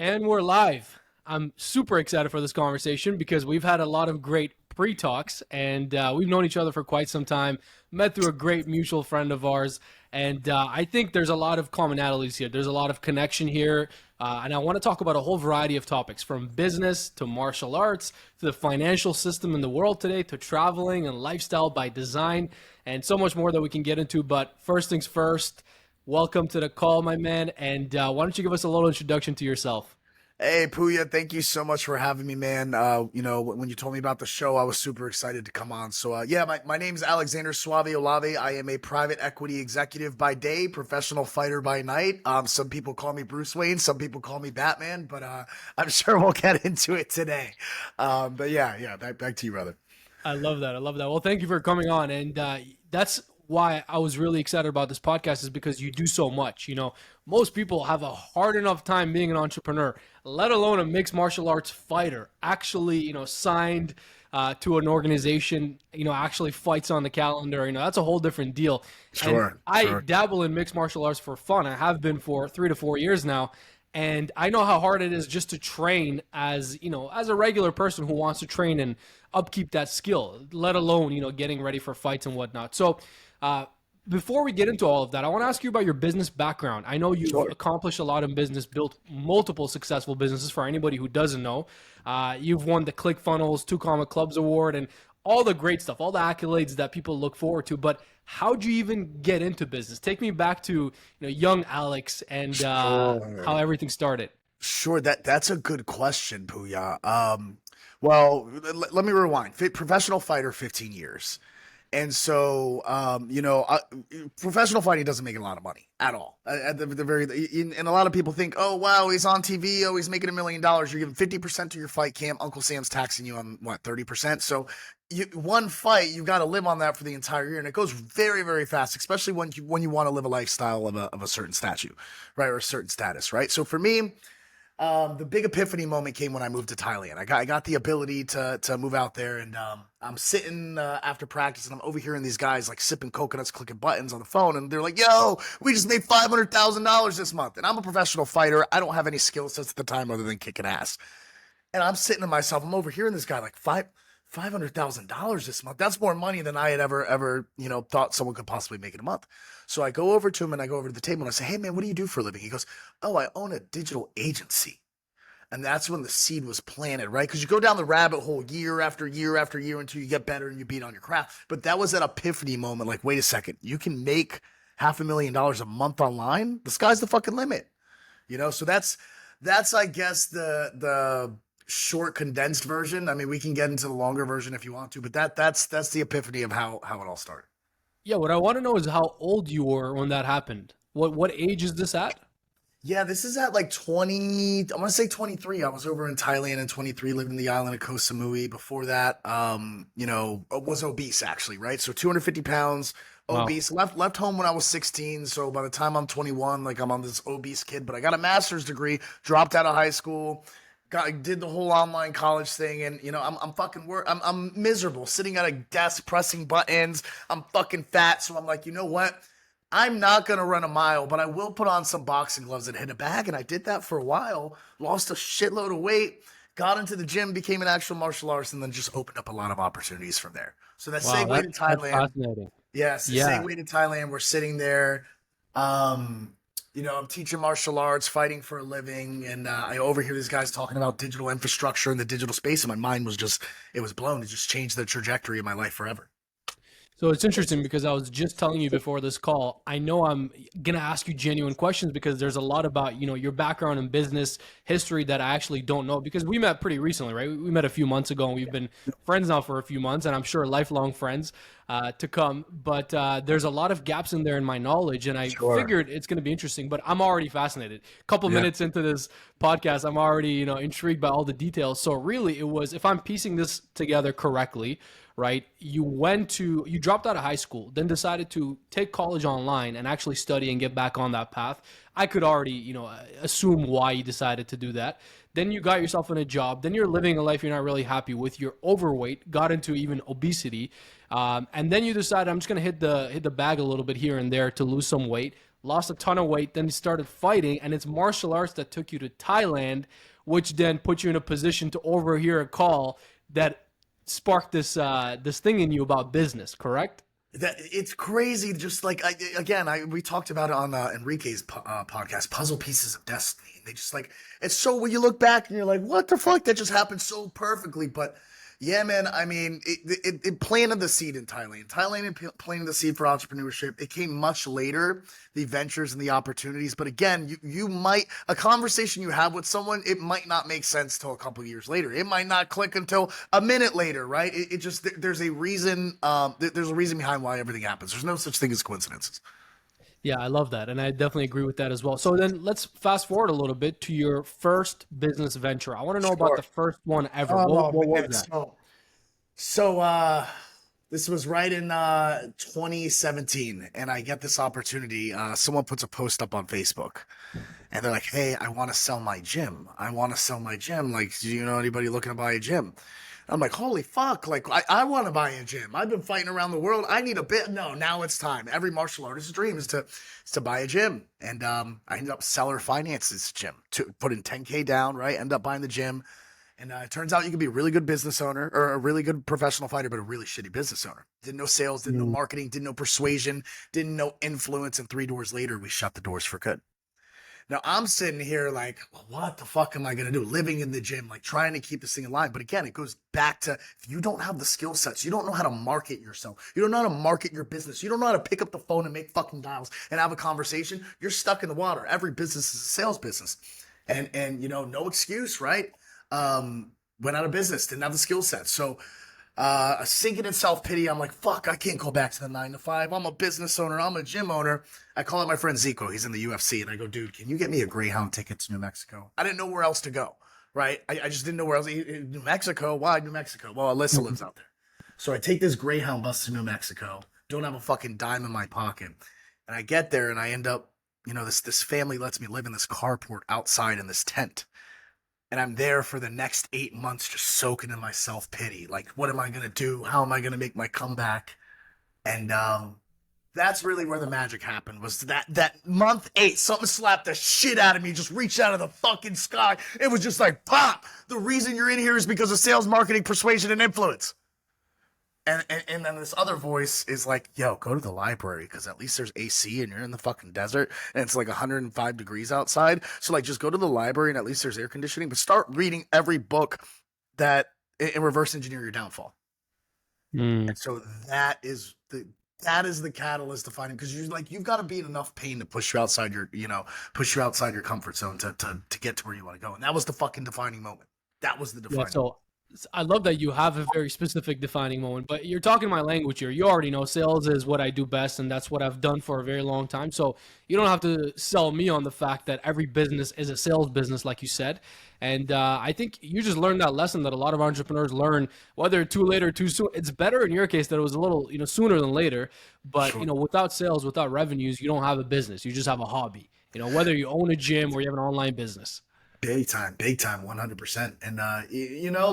And we're live. I'm super excited for this conversation because we've had a lot of great pre-talks and we've known each other for quite some time, met through a great mutual friend of ours. And I think there's a lot of commonalities here. There's a lot of connection here. And I want to talk about a whole variety of topics from business to martial arts to the financial system in the world today to traveling and lifestyle by design and so much more that we can get into. But first things first, welcome to the call, my man. And why don't you give us a little introduction to yourself? Hey, Pouya, thank you so much for having me, man. When you told me about the show, I was super excited to come on. So, yeah, my name is Alexander Suave Olave. I am a private equity executive by day, professional fighter by night. Some people call me Bruce Wayne, some people call me Batman, but I'm sure we'll get into it today. But yeah, back to you, brother. I love that. I love that. Well, thank you for coming on. And that's why I was really excited about this podcast is because you do so much. You know, most people have a hard enough time being an entrepreneur, let alone a mixed martial arts fighter, actually, signed to an organization, actually fights on the calendar. That's a whole different deal. Sure. And I Sure. dabble in mixed martial arts for fun. I have been for 3 to 4 years now. And I know how hard it is just to train as a regular person who wants to train and upkeep that skill, let alone, getting ready for fights and whatnot. So, before we get into all of that, I want to ask you about your business background. I know you've Sure. accomplished a lot in business, built multiple successful businesses. For anybody who doesn't know, you've won the ClickFunnels 2 Comma Clubs Award and all the great stuff, all the accolades that people look forward to. But how'd you even get into business? Take me back to young Alex and how Sure. everything started. Sure. That's a good question, Pouya. Well, let me rewind. Professional fighter, 15 years. And so, professional fighting doesn't make a lot of money at all. At the very, and a lot of people think, oh, wow, he's on TV. Oh, he's making $1 million. You're giving 50% to your fight camp. Uncle Sam's taxing you on what, 30%. So one fight, you've got to live on that for the entire year. And it goes very, very fast, especially when you want to live a lifestyle of a certain statue, right? Or a certain status, right? So for me, the big epiphany moment came when I moved to Thailand. I got the ability to move out there, and I'm sitting after practice, and I'm overhearing these guys like sipping coconuts, clicking buttons on the phone, and they're like, "Yo, we just made $500,000 this month." And I'm a professional fighter. I don't have any skill sets at the time other than kicking ass. And I'm sitting to myself, I'm overhearing this guy like $500,000 this month. That's more money than I had ever thought someone could possibly make in a month. So I go over to him and I go over to the table and I say, "Hey man, what do you do for a living?" He goes, "Oh, I own a digital agency." And that's when the seed was planted, right? Because you go down the rabbit hole year after year after year until you get better and you beat on your craft. But that was that epiphany moment. Like, wait a second, you can make $500,000 a month online. The sky's the fucking limit, So that's I guess the short condensed version. I mean, we can get into the longer version if you want to, but that's the epiphany of how it all started. Yeah, what I want to know is how old you were when that happened. What age is this at? Yeah, this is at like 20, I want to say 23. I was over in Thailand in 23, living in the island of Koh Samui. Before that, was obese actually, right? So 250 pounds, Wow. obese. Left home when I was 16. So by the time I'm 21, like I'm on this obese kid, but I got a master's degree, dropped out of high school, did the whole online college thing, and I'm fucking I'm miserable sitting at a desk pressing buttons. I'm fucking fat, so I'm like, you know what? I'm not gonna run a mile, but I will put on some boxing gloves and hit a bag. And I did that for a while, lost a shitload of weight, got into the gym, became an actual martial artist, and then just opened up a lot of opportunities from there. So that Wow, segue to that's Thailand. fascinating. Yes, Yeah. segue to Thailand. We're sitting there. I'm teaching martial arts, fighting for a living, and I overhear these guys talking about digital infrastructure and the digital space, and my mind it was blown. It just changed the trajectory of my life forever. So it's interesting because I was just telling you before this call, I know I'm going to ask you genuine questions because there's a lot about, your background in business history that I actually don't know because we met pretty recently, right? We met a few months ago and we've been friends now for a few months and I'm sure lifelong friends to come. But there's a lot of gaps in there in my knowledge and I Sure. figured it's going to be interesting, but I'm already fascinated. A couple Yeah. minutes into this podcast, I'm already, intrigued by all the details. So really it was, if I'm piecing this together correctly, right? You dropped out of high school, then decided to take college online and actually study and get back on that path. I could already, assume why you decided to do that. Then you got yourself in a job. Then you're living a life you're not really happy with. You're overweight, got into even obesity, and then you decided I'm just gonna hit the bag a little bit here and there to lose some weight. lost a ton of weight, then you started fighting, and it's martial arts that took you to Thailand, which then put you in a position to overhear a call that sparked this thing in you about business, correct? That it's crazy. Just like we talked about it on Enrique's podcast, puzzle pieces of destiny. They just like it's so when you look back and you're like, what the fuck? That just happened so perfectly. But yeah, man. I mean, it planted the seed in Thailand. Planted the seed for entrepreneurship. It came much later, the ventures and the opportunities. But again, you might a conversation you have with someone, it might not make sense till a couple of years later. It might not click until a minute later, right? It just there's a reason. There's a reason behind why everything happens. There's no such thing as coincidences. Yeah, I love that. And I definitely agree with that as well. So then let's fast forward a little bit to your first business venture. I want to know about Sure. the first one ever. Oh What was man, that? so this was right in 2017, and I get this opportunity. Someone puts a post up on Facebook, and they're like, "Hey, I want to sell my gym. I want to sell my gym. Like, do you know anybody looking to buy a gym?" I'm like, "Holy fuck! Like, I want to buy a gym. I've been fighting around the world. I need a bit. No, now it's time. Every martial artist's dream is to buy a gym, and I ended up seller finances gym to put in 10K down. Right, end up buying the gym. And it turns out you can be a really good business owner or a really good professional fighter, but a really shitty business owner. Didn't know sales, didn't know Mm. marketing, didn't know persuasion, didn't know influence. And 3 doors later, we shut the doors for good. Now I'm sitting here like, well, what the fuck am I going to do? Living in the gym, like trying to keep this thing alive. But again, it goes back to if you don't have the skill sets, you don't know how to market yourself. You don't know how to market your business. You don't know how to pick up the phone and make fucking dials and have a conversation. You're stuck in the water. Every business is a sales business. And no excuse, right? Went out of business, didn't have the skill set. So sinking in self-pity, I'm like, fuck, I can't go back to the 9 to 5. I'm a business owner, I'm a gym owner. I call up my friend Zico, he's in the UFC, and I go, dude, can you get me a Greyhound ticket to New Mexico? I didn't know where else to go, right? I just didn't know where else. New Mexico? Why New Mexico? Well, Alyssa lives out there. So I take this Greyhound bus to New Mexico, don't have a fucking dime in my pocket. And I get there and I end up, this family lets me live in this carport outside in this tent. And I'm there for the next 8 months just soaking in my self-pity. Like, what am I going to do? How am I going to make my comeback? And that's really where the magic happened, was that month 8, something slapped the shit out of me, just reached out of the fucking sky. It was just like, pop! The reason you're in here is because of sales, marketing, persuasion, and influence. And then this other voice is like, yo, go to the library because at least there's AC and you're in the fucking desert and it's like 105 degrees outside. So like just go to the library and at least there's air conditioning, but start reading every book that and reverse engineer your downfall. Mm. And so that is the catalyst to finding, because you've got to be in enough pain to push you outside your comfort zone to get to where you want to go. And that was the fucking defining moment. That was the Yeah, defining moment. so I love that you have a very specific defining moment, but you're talking my language here. You already know sales is what I do best, and that's what I've done for a very long time. So you don't have to sell me on the fact that every business is a sales business, like you said. And I think you just learned that lesson that a lot of entrepreneurs learn, whether too late or too soon. It's better in your case that it was a little, sooner than later. But Sure. without sales, without revenues, you don't have a business. You just have a hobby. Whether you own a gym or you have an online business. Big time, 100%. And,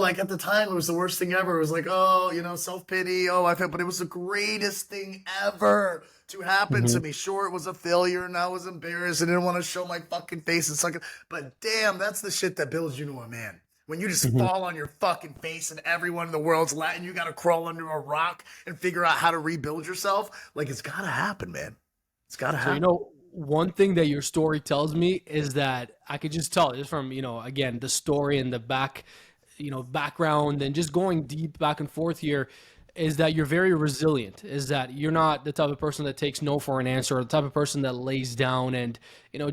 like at the time, it was the worst thing ever. It was like, oh, self-pity. Oh, but it was the greatest thing ever to happen to me. Sure, it was a failure and I was embarrassed. I didn't want to show my fucking face and suck it. But damn, that's the shit that builds you to a man. When you just fall on your fucking face and everyone in the world's Latin, you got to crawl under a rock and figure out how to rebuild yourself. Like, it's got to happen, man. It's got to So, happen. one thing that your story tells me is that I could just tell just from, again, the story and the background and just going deep back and forth here is that you're very resilient, is that you're not the type of person that takes no for an answer or the type of person that lays down and,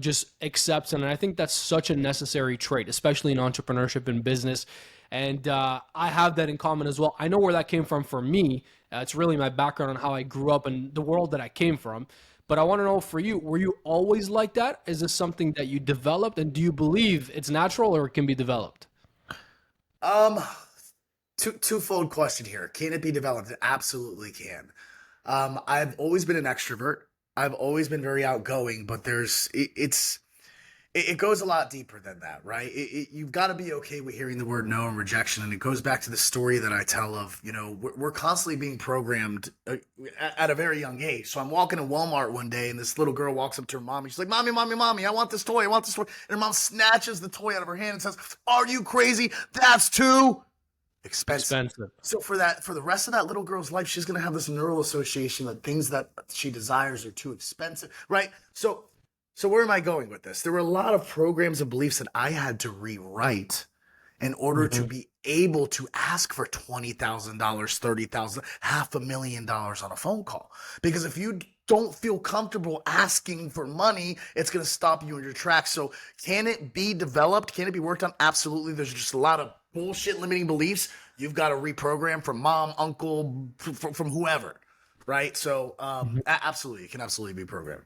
just accepts. And I think that's such a necessary trait, especially in entrepreneurship and business. And I have that in common as well. I know where that came from for me. It's really my background on how I grew up and the world that I came from. But I want to know for you, were you always like that? Is this something that you developed? And do you believe it's natural or it can be developed? Um, twofold question here. Can it be developed? It absolutely can. I've always been an extrovert. I've always been very outgoing, but it goes a lot deeper than that, right? You've got to be okay with hearing the word no and rejection. And it goes back to the story that I tell of, we're constantly being programmed at a very young age. So I'm walking in Walmart one day and this little girl walks up to her mom and she's like, Mommy, Mommy, Mommy, I want this toy. I want this toy. And her mom snatches the toy out of her hand and says, are you crazy? That's too expensive. So for the rest of that little girl's life, she's going to have this neural association that things that she desires are too expensive, right? So where am I going with this? There were a lot of programs and beliefs that I had to rewrite in order to be able to ask for $20,000, $30,000, $500,000 on a phone call. Because if you don't feel comfortable asking for money, it's going to stop you in your tracks. So can it be developed? Can it be worked on? Absolutely. There's just a lot of bullshit limiting beliefs you've got to reprogram from mom, uncle, from whoever, right? So absolutely, it can absolutely be programmed.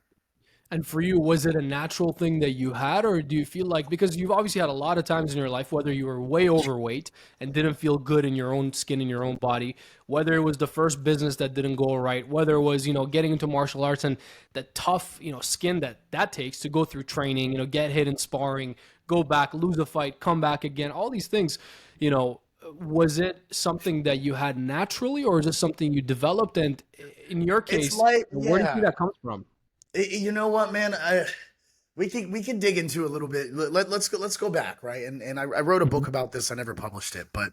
And for you, was it a natural thing that you had, or do you feel like, because you've obviously had a lot of times in your life, whether you were way overweight and didn't feel good in your own skin, in your own body, whether it was the first business that didn't go right, whether it was, getting into martial arts and the tough, skin that takes to go through training, get hit in sparring, go back, lose a fight, come back again, all these things, was it something that you had naturally, or is it something you developed? And in your case, where do you think that comes from? You know what, man? We can dig into a little bit. Let's go back, right? And I wrote a book about this. I never published it, but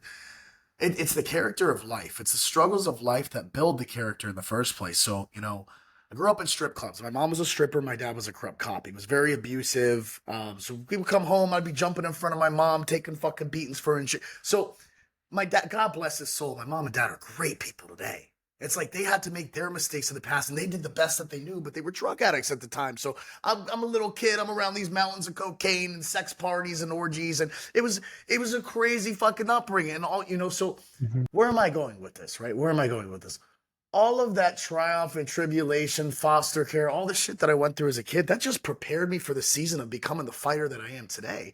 it's the character of life. It's the struggles of life that build the character in the first place. So I grew up in strip clubs. My mom was a stripper. My dad was a corrupt cop. He was very abusive. So we would come home. I'd be jumping in front of my mom, taking fucking beatings for her and shit. So my dad, God bless his soul, my mom and dad are great people today. It's like they had to make their mistakes in the past, and they did the best that they knew, but they were drug addicts at the time. So I'm a little kid. I'm around these mountains of cocaine and sex parties and orgies, and it was a crazy fucking upbringing. And all so where am I going with this, right? Where am I going with this? All of that triumph and tribulation, foster care, all the shit that I went through as a kid, that just prepared me for the season of becoming the fighter that I am today.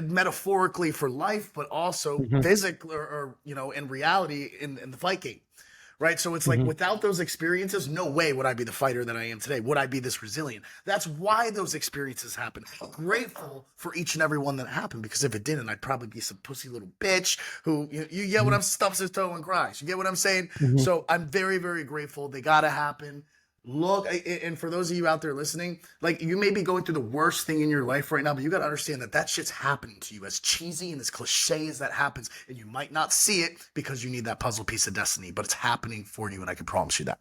Metaphorically for life, but also physically or in reality in the fight game. Right. So it's like without those experiences, no way would I be the fighter that I am today. Would I be this resilient? That's why those experiences happen. Grateful for each and every one that happened, because if it didn't, I'd probably be some pussy little bitch who, you get what I'm, stubs his toe and cries. You get what I'm saying? So I'm very, very grateful. They got to happen. Look, and for those of you out there listening, like you may be going through the worst thing in your life right now, but you got to understand that shit's happening to you, as cheesy and as cliche as that happens. And you might not see it because you need that puzzle piece of destiny, but it's happening for you. And I can promise you that.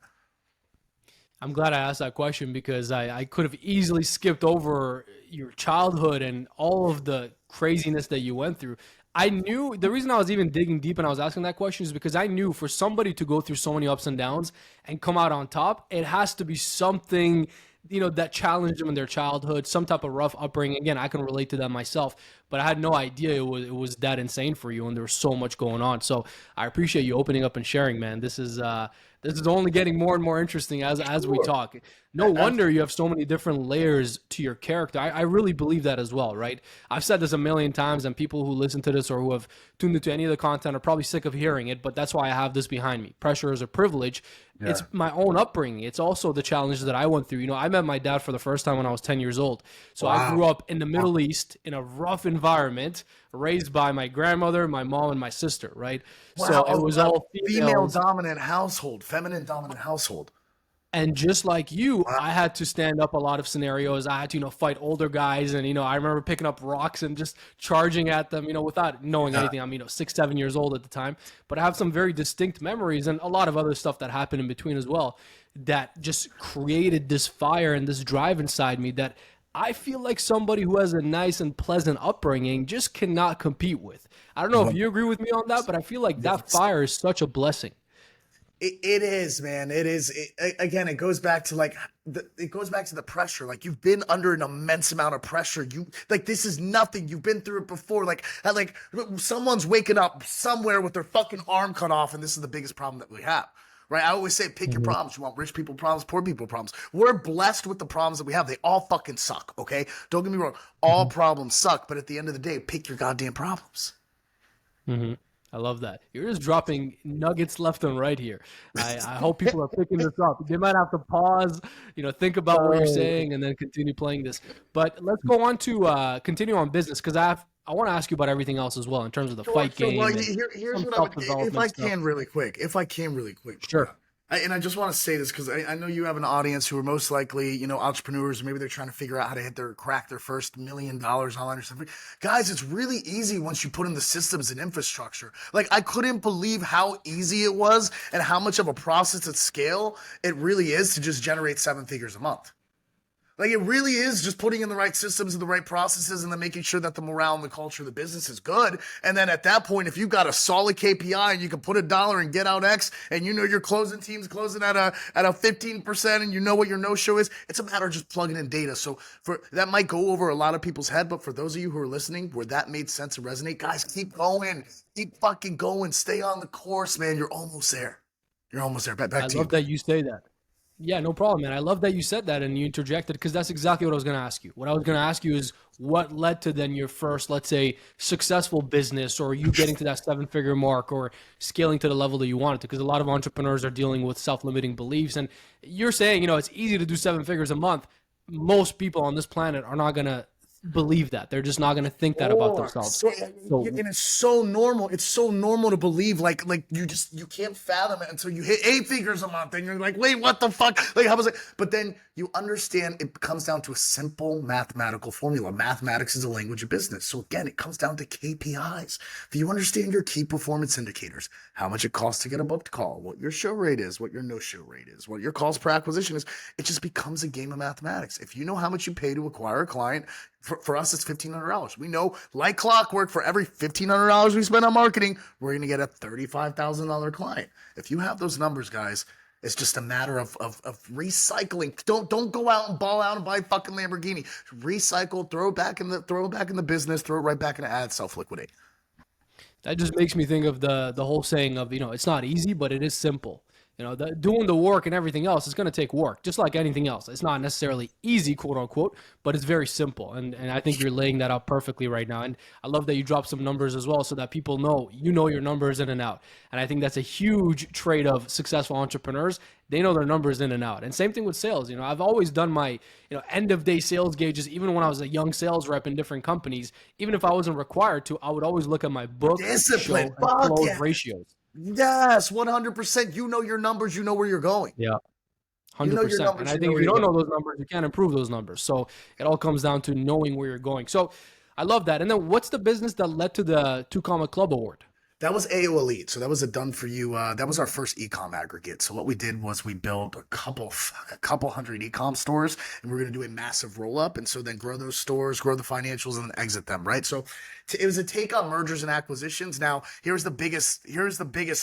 I'm glad I asked that question, because I could have easily skipped over your childhood and all of the craziness that you went through. I knew the reason I was even digging deep and I was asking that question is because I knew for somebody to go through so many ups and downs and come out on top, it has to be something, that challenged them in their childhood, some type of rough upbringing. Again, I can relate to that myself, but I had no idea it was that insane for you, and there was so much going on. So I appreciate you opening up and sharing, man. This is only getting more and more interesting as we talk. No wonder you have so many different layers to your character. I really believe that as well, right? I've said this a million times, and people who listen to this or who have tuned into any of the content are probably sick of hearing it, but that's why I have this behind me. Pressure is a privilege. Yeah. It's my own upbringing. It's also the challenges that I went through. I met my dad for the first time when I was 10 years old. So wow. I grew up in the Middle East in a rough environment, raised by my grandmother, my mom, and my sister, right? Wow. So it was all female-dominant household, feminine-dominant household. And just like you, I had to stand up a lot of scenarios. I had to, fight older guys. And, I remember picking up rocks and just charging at them, without knowing anything. I'm, 6, 7 years old at the time. But I have some very distinct memories and a lot of other stuff that happened in between as well that just created this fire and this drive inside me that I feel like somebody who has a nice and pleasant upbringing just cannot compete with. I don't know if you agree with me on that, but I feel like that fire is such a blessing. It is, man. It is. Again, it goes back to the pressure. Like, you've been under an immense amount of pressure. This is nothing. You've been through it before. Like someone's waking up somewhere with their fucking arm cut off, and this is the biggest problem that we have. Right? I always say, pick your problems. You want rich people problems, poor people problems. We're blessed with the problems that we have. They all fucking suck. Okay? Don't get me wrong. All problems suck, but at the end of the day, pick your goddamn problems. I love that. You're just dropping nuggets left and right here. I hope people are picking this up. They might have to pause, think about what you're saying and then continue playing this. But let's go on to continue on business, because I want to ask you about everything else as well in terms of the fight So, game well, and here's some what if I self-development stuff. can really quick, Sure. and I just want to say this because I know you have an audience who are most likely, entrepreneurs, or maybe they're trying to figure out how to crack their first $1 million online or something. Guys, it's really easy once you put in the systems and infrastructure. Like, I couldn't believe how easy it was and how much of a process at scale it really is to just generate 7 figures a month. Like, it really is just putting in the right systems and the right processes and then making sure that the morale and the culture of the business is good. And then at that point, if you've got a solid KPI and you can put $1 and get out X, and your closing team's closing at a 15% and you know what your no-show is, it's a matter of just plugging in data. So that might go over a lot of people's head, but for those of you who are listening where that made sense and resonate, guys, keep going. Keep fucking going. Stay on the course, man. You're almost there. You're almost there. Back to you. I love that you say that. Yeah, no problem, man. I love that you said that and you interjected, because that's exactly what I was going to ask you. What I was going to ask you is what led to then your first, let's say, successful business, or you getting to that 7-figure mark, or scaling to the level that you wanted to, because a lot of entrepreneurs are dealing with self-limiting beliefs. And you're saying, it's easy to do 7 figures a month. Most people on this planet are not going to believe that. They're just not going to think that about themselves. And it's so normal. It's so normal to believe like you can't fathom it until you hit 8 figures a month and you're like, wait, what the fuck? Like, how was it? But then you understand it comes down to a simple mathematical formula. Mathematics is a language of business. So again, it comes down to KPIs. If you understand your key performance indicators, how much it costs to get a booked call, what your show rate is, what your no-show rate is, what your calls per acquisition is, it just becomes a game of mathematics. If you know how much you pay to acquire a client, for us, it's $1,500. We know, like clockwork, for every $1,500 we spend on marketing, we're going to get a $35,000 client. If you have those numbers, guys, it's just a matter of recycling. Don't go out and ball out and buy a fucking Lamborghini. Recycle, throw it back in the business, throw it right back into ads, self-liquidate. That just makes me think of the whole saying of, it's not easy, but it is simple. Doing the work and everything else is going to take work, just like anything else. It's not necessarily easy, quote unquote, but it's very simple. And I think you're laying that out perfectly right now. And I love that you dropped some numbers as well, so that people know, your numbers in and out. And I think that's a huge trait of successful entrepreneurs. They know their numbers in and out. And same thing with sales. I've always done my, end of day sales gauges, even when I was a young sales rep in different companies. Even if I wasn't required to, I would always look at my book, discipline, show, and close ratios. Yes, 100%. You know your numbers. You know where you're going. Yeah, 100%. And I think if you don't know those numbers, you can't improve those numbers. So it all comes down to knowing where you're going. So I love that. And then what's the business that led to the 2 Comma Club Award? That was AO Elite. So that was a done for you. That was our first ecom aggregate. So what we did was we built a couple hundred ecom stores, and we're going to do a massive roll up. And so then grow those stores, grow the financials, and then exit them. Right. So it was a take on mergers and acquisitions. Now here's the biggest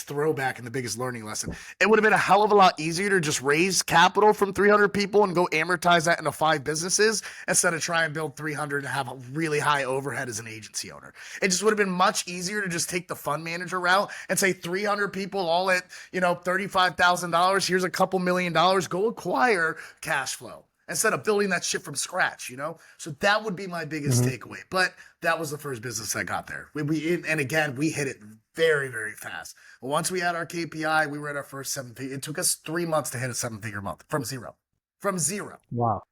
throwback and the biggest learning lesson. It would have been a hell of a lot easier to just raise capital from 300 people and go amortize that into 5 businesses instead of try and build 300 and have a really high overhead as an agency owner. It just would have been much easier to just take the fund manager route and say 300 people all at, $35,000. Here's a couple $1 million. Go acquire cash flow instead of building that shit from scratch, So that would be my biggest takeaway. But that was the first business that got there. And again, we hit it very, very fast. Once we had our KPI, we were at our first 7 figure. It took us 3 months to hit a 7-figure month from zero. Wow.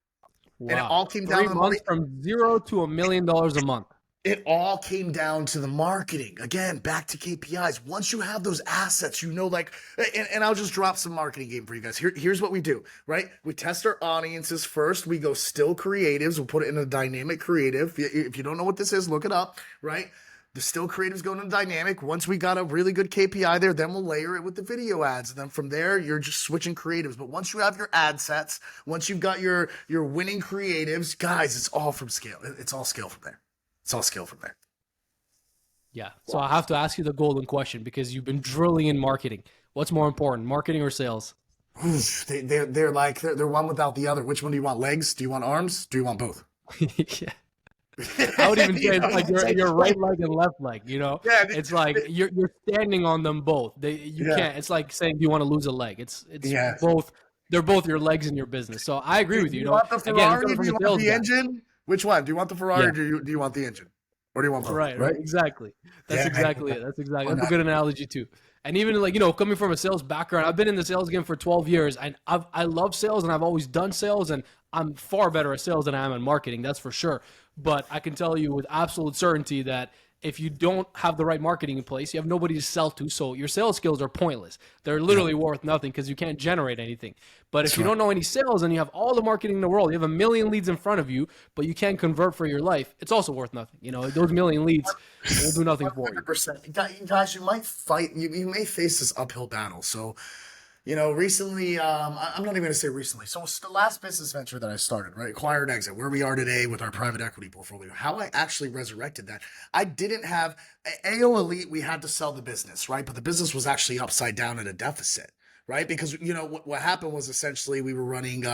And it all came down to the money. From 0 to $1 million a month. It all came down to the marketing. Again, back to KPIs. Once you have those assets, and I'll just drop some marketing game for you guys. Here's what we do, right? We test our audiences first. We go still creatives. We'll put it in a dynamic creative. If you don't know what this is, look it up, right? The still creatives go into dynamic. Once we got a really good KPI there, then we'll layer it with the video ads. And then from there, you're just switching creatives. But once you have your ad sets, once you've got your winning creatives, guys, it's all from scale. It's all scale from there. Yeah. So I have to ask you the golden question, because you've been drilling in marketing. What's more important, marketing or sales? They're one without the other. Which one do you want? Legs? Do you want arms? Do you want both? Yeah. I would even say it's like your right leg and left leg, Yeah, it's like you're standing on them both. You can't. It's like saying, do you want to lose a leg? It's both. They're both your legs in your business. So I agree with you. Do you want the Ferrari? Do you want the engine? Which one? Do you want the Ferrari or do you want the engine? Or do you want both? Right, Right? right, exactly. That's Yeah, exactly it. why That's a not? good analogy too. And even like, coming from a sales background, I've been in the sales game for 12 years and I love sales and I've always done sales and I'm far better at sales than I am in marketing, that's for sure. But I can tell you with absolute certainty that if you don't have the right marketing in place, you have nobody to sell to. So your sales skills are pointless. They're Yeah, literally worth nothing because you can't generate anything. But if that's you right. don't know any sales and you have all the marketing in the world, you have a million leads in front of you, but you can't convert for your life, it's also worth nothing. Those million leads will do nothing for you. 100%. Guys, you might fight, you may face this uphill battle. So, recently, I'm not even going to say recently. So it's the last business venture that I started, right? Acquire and exit, where we are today with our private equity portfolio. How I actually resurrected that. I didn't have AO Elite. We had to sell the business, right? But the business was actually upside down at a deficit, right? Because what happened was essentially we were running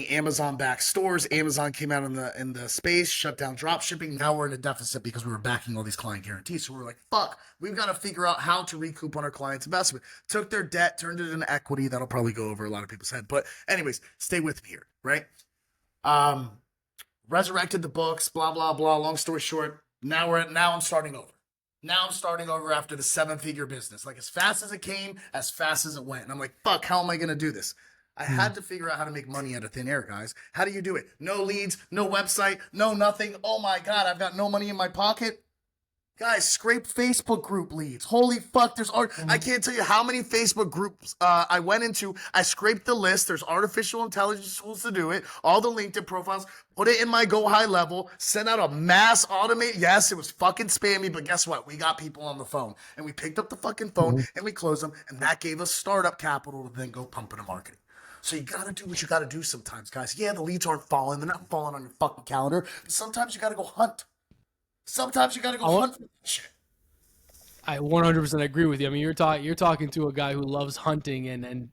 Amazon back stores. Amazon came out in the space, shut down drop shipping. Now we're in a deficit because we were backing all these client guarantees. So we were like, fuck, we've got to figure out how to recoup on our clients' investment. Took their debt, turned it into equity. That'll probably go over a lot of people's head. But anyways, stay with me here, right? Um, Resurrected the books, blah, blah, blah. Long story short, now I'm starting over. Now I'm starting over after the 7-figure business. Like as fast as it came, as fast as it went. And I'm like, fuck, how am I going to do this? I had to figure out how to make money out of thin air, guys. How do you do it? No leads, no website, no nothing. Oh my God, I've got no money in my pocket. Guys, scrape Facebook group leads. Holy fuck, I can't tell you how many Facebook groups I went into. I scraped the list. There's artificial intelligence tools to do it. All the LinkedIn profiles. Put it in my Go High level. Sent out a mass automate. Yes, it was fucking spammy, but guess what? We got people on the phone. And we picked up the fucking phone and we closed them. And that gave us startup capital to then go pump into marketing. So you gotta do what you gotta do sometimes, guys. Yeah, the leads aren't falling. They're not falling on your fucking calendar. But sometimes you gotta go hunt. Sometimes you gotta go hunt for that shit. I 100% agree with you. I mean, you're talking to a guy who loves hunting and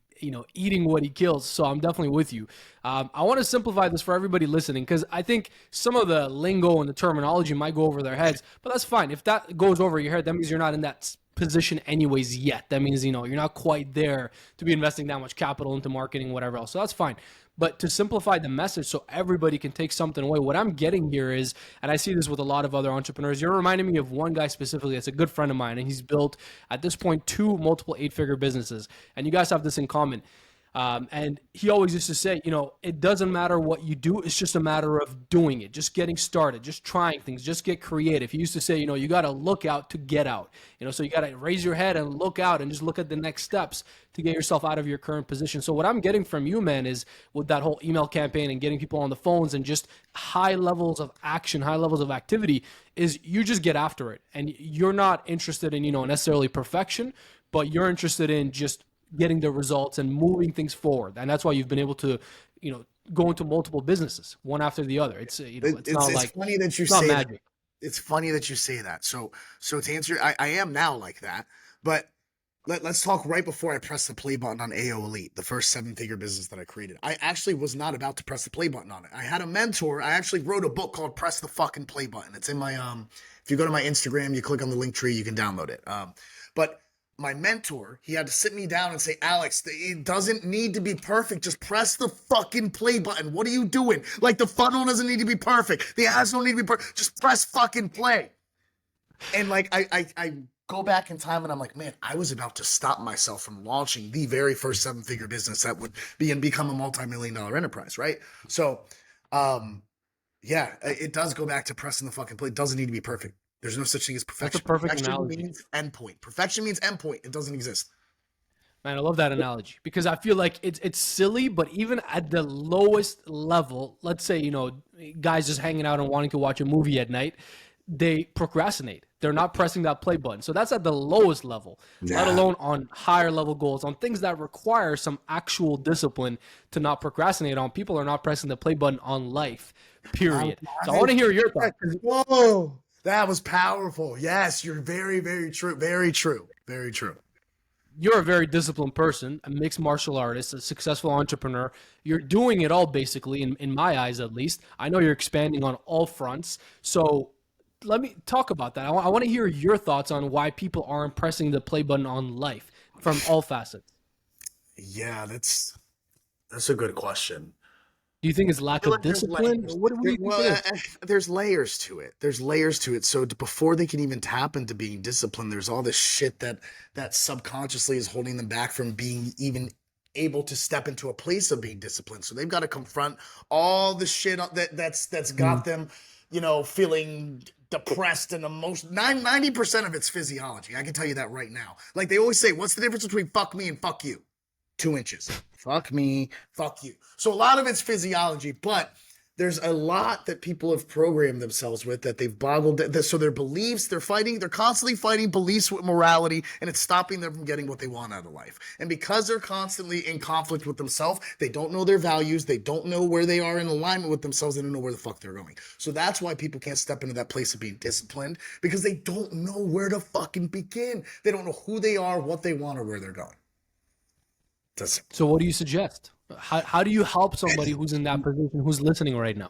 eating what he kills. So I'm definitely with you. I want to simplify this for everybody listening because I think some of the lingo and the terminology might go over their heads, but that's fine. If that goes over your head, that means you're not in that position anyways yet. That means you're not quite there to be investing that much capital into marketing, whatever else. So that's fine. But to simplify the message so everybody can take something away, what I'm getting here is, and I see this with a lot of other entrepreneurs, you're reminding me of one guy specifically that's a good friend of mine, and he's built, at this point, 2 multiple 8-figure businesses. And you guys have this in common. And he always used to say, it doesn't matter what you do. It's just a matter of doing it, just getting started, just trying things, just get creative. He used to say, you got to look out to get out, so you got to raise your head and look out and just look at the next steps to get yourself out of your current position. So what I'm getting from you, man, is with that whole email campaign and getting people on the phones and just high levels of action, high levels of activity is you just get after it. And you're not interested in, necessarily perfection, but you're interested in just getting the results and moving things forward. And that's why you've been able to, go into multiple businesses, one after the other. It's, it's not like, funny that you it's not say that. magic. It's funny that you say that. So to answer, I am now like that, but let's talk right before I press the play button on AO Elite, the first 7-figure business that I created. I actually was not about to press the play button on it. I had a mentor. I actually wrote a book called Press the Fucking Play Button. It's in my, if you go to my Instagram, you click on the link tree, you can download it. But my mentor, he had to sit me down and say, Alex, it doesn't need to be perfect. Just press the fucking play button. What are you doing? Like the funnel doesn't need to be perfect. The ads don't need to be perfect. Just press fucking play. And like, I go back in time and I'm like, man, I was about to stop myself from launching the very first 7-figure business that would become a multi-million-dollar enterprise. Right. So, yeah, it does go back to pressing the fucking play. It doesn't need to be perfect. There's no such thing as perfection. That's a perfect Perfection analogy. means endpoint. Perfection means endpoint. It doesn't exist. Man, I love that analogy because I feel like it's silly, but even at the lowest level, let's say, guys just hanging out and wanting to watch a movie at night, they procrastinate. They're not pressing that play button. So that's at the lowest level, let alone on higher level goals, on things that require some actual discipline to not procrastinate on. People are not pressing the play button on life, period. So I want to hear your thoughts. Whoa, that was powerful. Yes, you're very, very true. Very true. Very true. You're a very disciplined person, a mixed martial artist, a successful entrepreneur. You're doing it all basically, in my eyes at least. I know you're expanding on all fronts. So let me talk about that. I want to hear your thoughts on why people aren't pressing the play button on life from all facets. Yeah, that's a good question. Do you think it's lack Feel of like there's discipline? layers. What do you think it is? There's layers to it. There's layers to it. So before they can even tap into being disciplined, there's all this shit that subconsciously is holding them back from being even able to step into a place of being disciplined. So they've got to confront all the shit that's Mm. got them, feeling depressed and emotional. 90% of it's physiology. I can tell you that right now. Like they always say, what's the difference between fuck me and fuck you? 2 inches. Fuck me, fuck you. So a lot of it's physiology, but there's a lot that people have programmed themselves with that they've boggled. So their beliefs, they're constantly fighting beliefs with morality, and it's stopping them from getting what they want out of life. And because they're constantly in conflict with themselves, they don't know their values, they don't know where they are in alignment with themselves, they don't know where the fuck they're going. So that's why people can't step into that place of being disciplined, because they don't know where to fucking begin. They don't know who they are, what they want, or where they're going. So what do you suggest? How do you help somebody who's in that position, who's listening right now?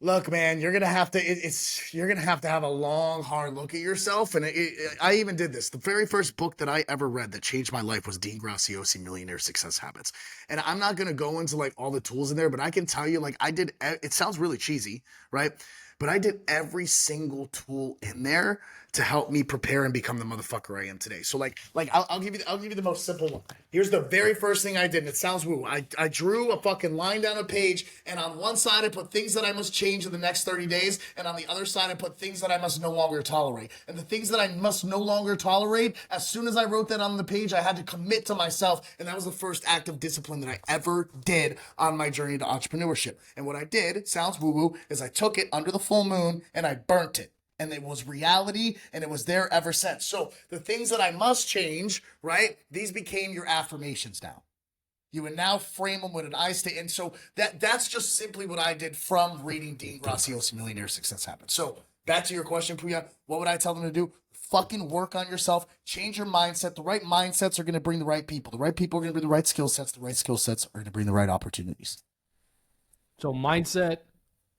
Look, man, you're gonna have to. You're gonna have a long, hard look at yourself. And I even did this. The very first book that I ever read that changed my life was Dean Graciosi, Millionaire Success Habits. And I'm not gonna go into like all the tools in there, but I can tell you, like I did. It sounds really cheesy, right? But I did every single tool in there to help me prepare and become the motherfucker I am today. So I'll give you the most simple one. Here's the very first thing I did, and it sounds woo. I drew a fucking line down a page, and on one side I put things that I must change in the next 30 days, and on the other side I put things that I must no longer tolerate. And the things that I must no longer tolerate, as soon as I wrote that on the page, I had to commit to myself, and that was the first act of discipline that I ever did on my journey to entrepreneurship. And what I did, sounds woo-woo, is I took it under the full moon and I burnt it. And it was reality, and it was there ever since. So the things that I must change, right? These became your affirmations now. You would now frame them with an I state. And so that's just simply what I did from reading Dean Graciosi, Millionaire Success Habits. So back to your question, Pouya, what would I tell them to do? Fucking work on yourself. Change your mindset. The right mindsets are going to bring the right people. The right people are going to bring the right skill sets. The right skill sets are going to bring the right opportunities. So mindset,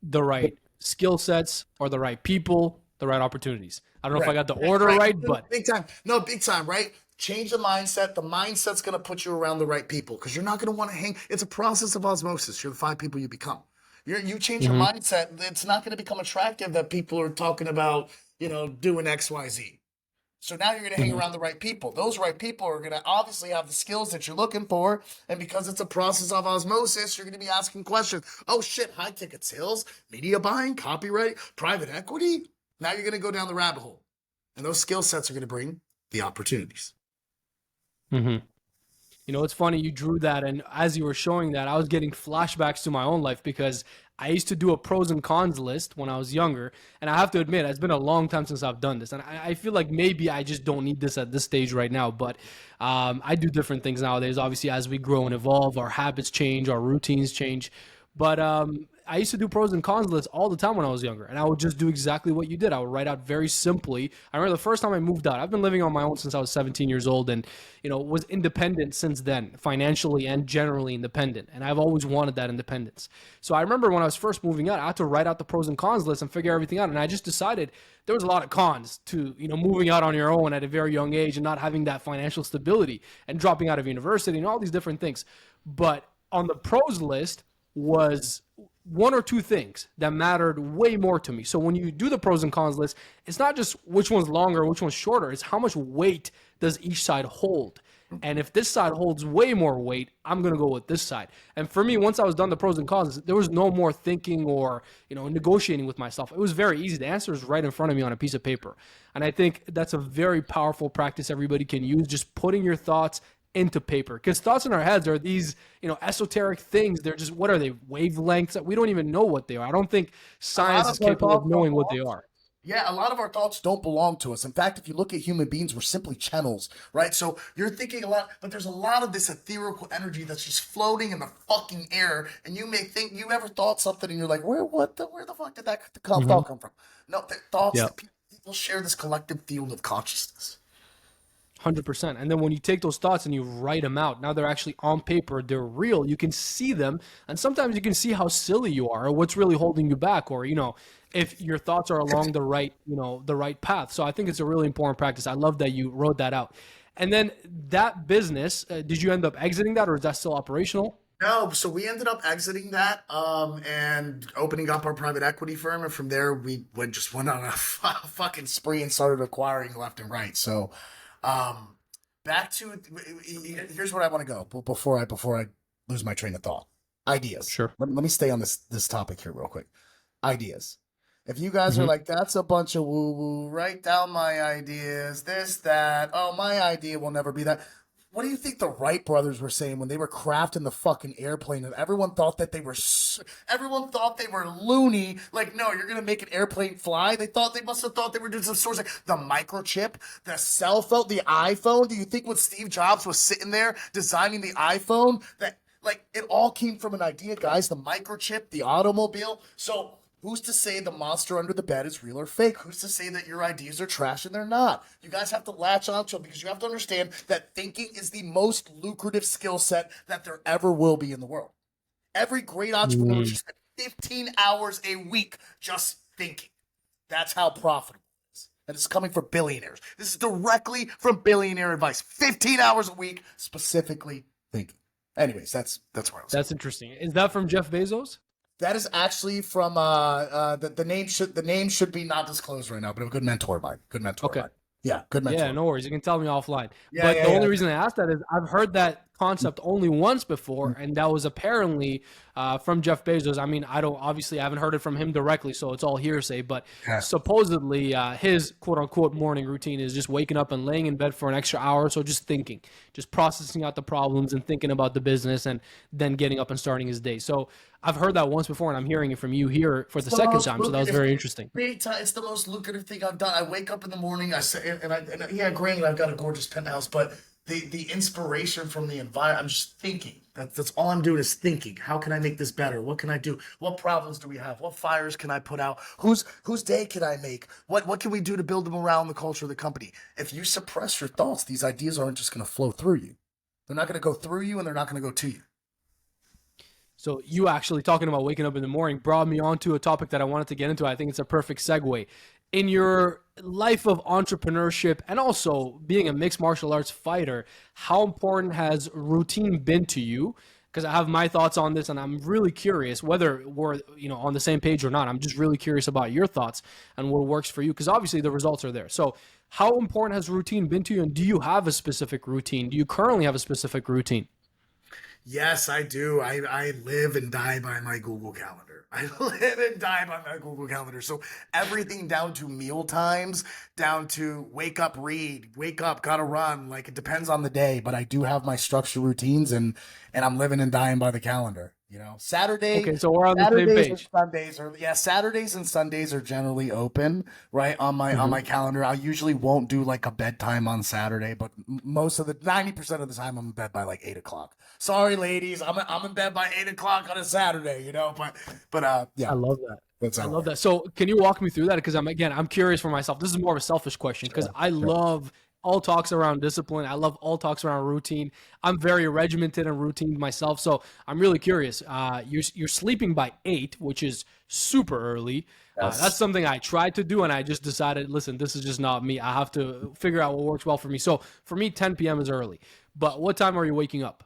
the right skill sets, or the right people, the right opportunities. I don't know if I got the order right, but big time. No, big time, right? Change the mindset. The mindset's going to put you around the right people because you're not going to want to hang. It's a process of osmosis. You're the 5 people you become. You change your mindset. It's not going to become attractive that people are talking about, doing X, Y, Z. So now you're going to hang around the right people. Those right people are going to obviously have the skills that you're looking for. And because it's a process of osmosis, you're going to be asking questions. Oh, shit, high ticket sales, media buying, copyright, private equity. Now you're going to go down the rabbit hole. And those skill sets are going to bring the opportunities. It's funny you drew that, and as you were showing that, I was getting flashbacks to my own life because I used to do a pros and cons list when I was younger, and I have to admit, it's been a long time since I've done this, and I feel like maybe I just don't need this at this stage right now, but I do different things nowadays. Obviously, as we grow and evolve, our habits change, our routines change, but I used to do pros and cons lists all the time when I was younger, and I would just do exactly what you did. I would write out very simply. I remember the first time I moved out. I've been living on my own since I was 17 years old, and was independent since then, financially and generally independent. And I've always wanted that independence. So I remember when I was first moving out, I had to write out the pros and cons list and figure everything out. And I just decided there was a lot of cons to moving out on your own at a very young age and not having that financial stability and dropping out of university and all these different things. But on the pros list was 1 or 2 things that mattered way more to me. So when you do the pros and cons list, it's not just which one's longer, which one's shorter. It's how much weight does each side hold. And if this side holds way more weight, I'm going to go with this side. And for me, once I was done the pros and cons, there was no more thinking or, negotiating with myself. It was very easy. The answer is right in front of me on a piece of paper. And I think that's a very powerful practice everybody can use, just putting your thoughts into paper, because thoughts in our heads are these, esoteric things. They're just, what are they? Wavelengths that we don't even know what they are. I don't think science is capable of knowing what they are. Yeah, a lot of our thoughts don't belong to us. In fact, if you look at human beings, we're simply channels, right? So you're thinking a lot, but there's a lot of this ethereal energy that's just floating in the fucking air. And you may think you ever thought something and you're like, where the fuck did that thought come from? No, thoughts, people share this collective field of consciousness. 100%. And then when you take those thoughts and you write them out, now they're actually on paper, they're real, you can see them, and sometimes you can see how silly you are or what's really holding you back, or if your thoughts are along the right path. So I think it's a really important practice. I love that you wrote that out. And then that business, did you end up exiting that, or is that still operational? No, so we ended up exiting that and opening up our private equity firm, and from there just went on a fucking spree and started acquiring left and right. So, um, back to here's where I want to go before I lose my train of thought. Ideas. Sure. Let me stay on this topic here real quick. Ideas. If you guys are Hmm. like, that's a bunch of woo woo, write down my ideas, this, that. Oh, my idea will never be that. What do you think the Wright brothers were saying when they were crafting the fucking airplane and everyone thought that everyone thought they were loony? Like, no, you're gonna make an airplane fly. They must have thought they were doing some sort of like the microchip, the cell phone, the iPhone. Do you think when Steve Jobs was sitting there designing the iPhone that like it all came from an idea, guys? The microchip, the automobile. So who's to say the monster under the bed is real or fake? Who's to say that your ideas are trash and they're not? You guys have to latch on to them because you have to understand that thinking is the most lucrative skill set that there ever will be in the world. Every great entrepreneur should spend 15 hours a week just thinking. That's how profitable it is. And it's coming from billionaires. This is directly from billionaire advice. 15 hours a week, specifically thinking. Anyways, that's where I was. That's interesting. Is that from Jeff Bezos? That is actually from the name should be not disclosed right now, but a good mentor of mine. Good mentor of Okay. mine. Yeah, good mentor. Yeah, no worries. You can tell me offline. Yeah, But yeah, the yeah. only reason I asked that is I've heard that concept only once before, and that was apparently from Jeff Bezos. I mean, I haven't heard it from him directly, so it's all hearsay. But Yeah. supposedly, his quote unquote morning routine is just waking up and laying in bed for an extra hour, so just thinking, just processing out the problems and thinking about the business, and then getting up and starting his day. So I've heard that once before, and I'm hearing it from you here for the second time. So that was very interesting. It's the most lucrative thing I've done. I wake up in the morning. I say, yeah, granted, I've got a gorgeous penthouse, but the inspiration from the environment, I'm just thinking. That's all I'm doing is thinking. How can I make this better? What can I do? What problems do we have? What fires can I put out? Whose day can I make? What can we do to build them around the culture of the company? If you suppress your thoughts, these ideas aren't just going to flow through you. They're not going to go through you, and they're not going to go to you. So you actually talking about waking up in the morning brought me on to a topic that I wanted to get into. I think it's a perfect segue. In your life of entrepreneurship and also being a mixed martial arts fighter, how important has routine been to you? Because I have my thoughts on this, and I'm really curious whether we're on the same page or not. I'm just really curious about your thoughts and what works for you, because obviously the results are there. So, how important has routine been to you, and do you have a specific routine? Do you currently have a specific routine? Yes, I do. I live and die by my Google Calendar. I live and die by my Google Calendar. So everything down to meal times, down to wake up, read, wake up, gotta run. Like it depends on the day, but I do have my structured routines and I'm living and dying by the calendar. Okay, so we're on the same Saturdays and page. Sundays are Saturdays and Sundays are generally open, right? On my calendar. I usually won't do like a bedtime on Saturday, but most of the 90% of the time I'm in bed by like 8 o'clock. Sorry, ladies, I'm in bed by 8 o'clock on a Saturday, but I yeah, love that. that's I how. love that. So, can you walk me through that? Because I'm curious for myself. This is more of a selfish question because Sure, I sure. love all talks around discipline. I love all talks around routine. I'm very regimented and routine myself. So, I'm really curious. You're sleeping by 8, which is super early. That's Yes. something I tried to do, and I just decided, listen, this is just not me. I have to figure out what works well for me. So, for me, 10 p.m. is early. But what time are you waking up?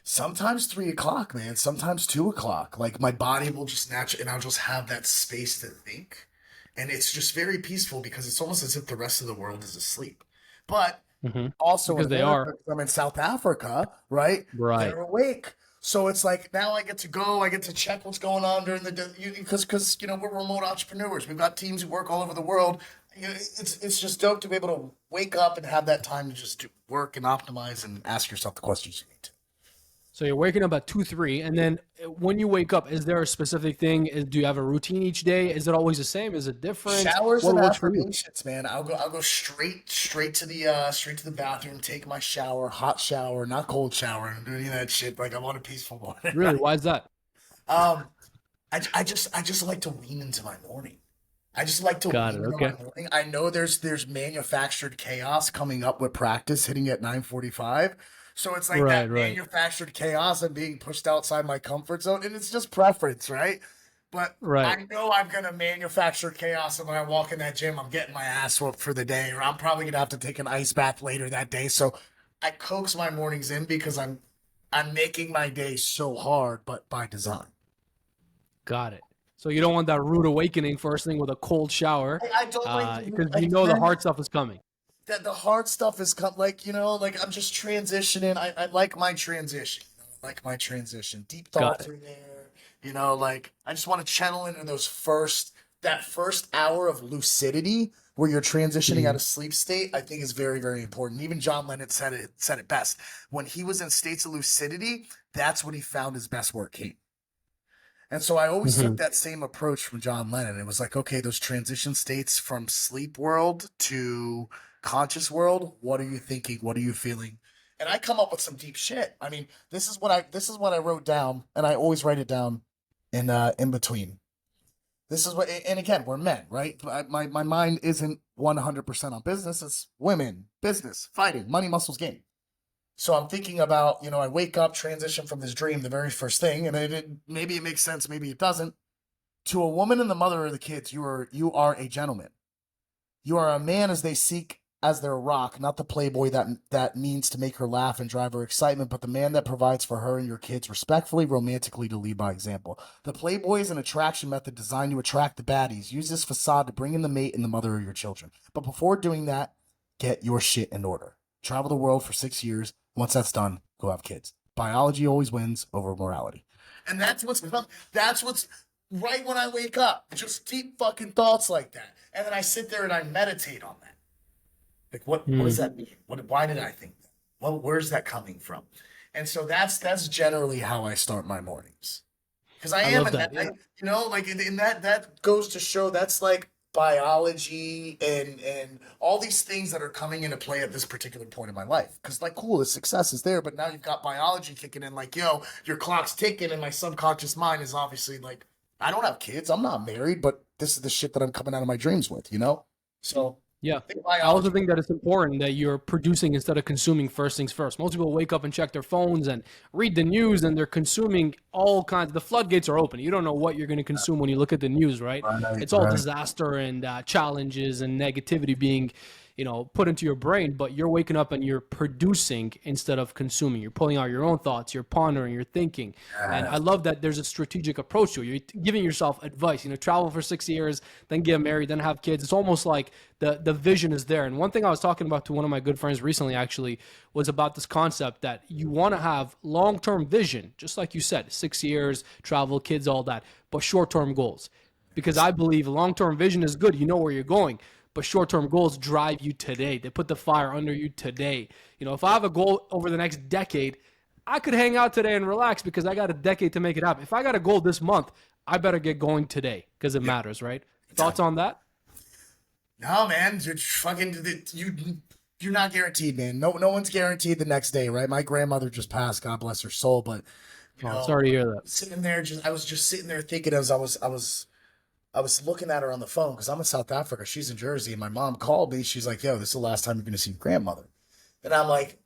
Sometimes 3 o'clock, man. Sometimes 2 o'clock. Like my body will just naturally, and I'll just have that space to think, and it's just very peaceful because it's almost as if the rest of the world is asleep. But Hmm. also in Because they America, are. 'cause I'm in South Africa, right? Right. They're awake. So it's like now I get to go, I get to check what's going on during the day because we're remote entrepreneurs. We've got teams who work all over the world. It's just dope to be able to wake up and have that time to just do work and optimize and ask yourself the questions you need to. So you're waking up at 2, 3, and then when you wake up, is there a specific thing? Do you have a routine each day? Is it always the same? Is it different? Showers What and works for you? affirmations, man. I'll go straight to the bathroom, take my shower, hot shower, not cold shower, and do any of that shit. Like I'm on a peaceful morning, Really? right? Why is that? Um, I just like to lean into my morning. I just like to Got lean it. into my Okay. morning. I know there's manufactured chaos coming up with practice hitting at 9:45. So it's like Right. that Right. manufactured chaos and being pushed outside my comfort zone. And it's just preference, right? But Right. I know I'm gonna manufacture chaos, and when I walk in that gym, I'm getting my ass whooped for the day, or I'm probably gonna have to take an ice bath later that day. So I coax my mornings in because I'm making my day so hard, but by design. Got it. So you don't want that rude awakening first thing with a cold shower, I don't like because you like know the then hard stuff is coming. that the hard stuff is like like I'm just transitioning. I like my transition. I like my transition. Deep Got thoughts it. are there. Like I just want to channel into that first hour of lucidity where you're transitioning out Mhm. of sleep state. I think is very very important. Even John Lennon said it best. When he was in states of lucidity, that's when he found his best work came. And so I always took Mhm. that same approach from John Lennon. It was like, okay, those transition states from sleep world to conscious world, what are you thinking? What are you feeling? And I come up with some deep shit. I mean, this is what I wrote down, and I always write it down in between. This is what, and again, we're men, right? My mind isn't 100% on business. It's women, business, fighting, money, muscles, game. So I'm thinking about, I wake up, transition from this dream, the very first thing, and maybe it makes sense, maybe it doesn't. To a woman and the mother of the kids, you are a gentleman. You are a man as they seek as their rock, not the playboy that means to make her laugh and drive her excitement, but the man that provides for her and your kids respectfully, romantically, to lead by example. The playboy is an attraction method designed to attract the baddies. Use this facade to bring in the mate and the mother of your children. But before doing that, get your shit in order. Travel the world for 6 years. Once that's done, go have kids. Biology always wins over morality. And that's what's right when I wake up. Just deep fucking thoughts like that. And then I sit there and I meditate on that. Like what does Mhm. that mean? Why did I think that? Well, where's that coming from? And so that's generally how I start my mornings. Because I I am love in that. that, like in that goes to show that's like biology and all these things that are coming into play at this particular point in my life. Because like, cool, the success is there, but now you've got biology kicking in. Like, your clock's ticking, and my subconscious mind is obviously like, I don't have kids, I'm not married, but this is the shit that I'm coming out of my dreams with. So Yeah. I think I also biology. think that it's important that you're producing instead of consuming first things first. Most people wake up and check their phones and read the news and they're consuming all kinds. The floodgates are open. You don't know what you're going to consume when you look at the news, right? Right, It's all right. disaster and challenges and negativity being, put into your brain, but you're waking up and you're producing instead of consuming. You're pulling out your own thoughts, you're pondering, you're thinking. And I Yes. love that there's a strategic approach to it. You're giving yourself advice, travel for 6 years, then get married, then have kids. It's almost like the vision is there. And one thing I was talking about to one of my good friends recently actually was about this concept that you want to have long-term vision, just like you said, 6 years, travel, kids, all that, but short-term goals. Because I believe long-term vision is good. You know where you're going, but short-term goals drive you today. They put the fire under you today. If I have a goal over the next decade, I could hang out today and relax because I got a decade to make it happen. If I got a goal this month, I better get going today because it Yeah. matters, right? Thoughts Exactly. on that? No, man, you're fucking you're not guaranteed, man. No one's guaranteed the next day, right? My grandmother just passed, God bless her soul, but you Oh, know, sorry to hear that. sitting there I was just sitting there thinking as I was looking at her on the phone because I'm in South Africa, she's in Jersey, and my mom called me. She's like, "Yo, this is the last time you're gonna see your grandmother," and I'm like,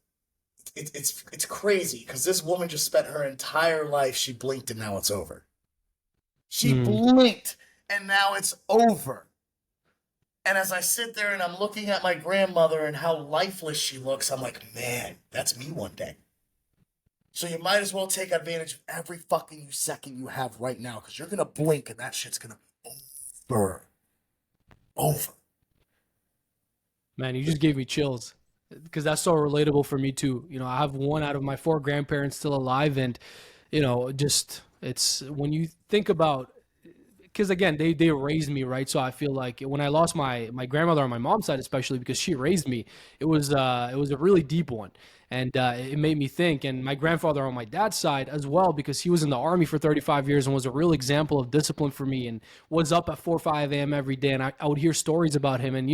it's crazy because this woman just spent her entire life. She blinked and now it's over. She Mm. blinked and now it's over. And as I sit there and I'm looking at my grandmother and how lifeless she looks, I'm like, man, that's me one day. So you might as well take advantage of every fucking second you have right now because you're gonna blink and that shit's gonna be over. Over. Man, you just gave me chills because that's so relatable for me too. I have one out of my four grandparents still alive, and just it's when you think about because again they raised me right, so I feel like when I lost my grandmother on my mom's side, especially because she raised me, it was a really deep one, and it made me think. And my grandfather on my dad's side as well, because he was in the army for 35 years and was a real example of discipline for me, and was up at 4 or 5 a.m. every day, and I would hear stories about him. And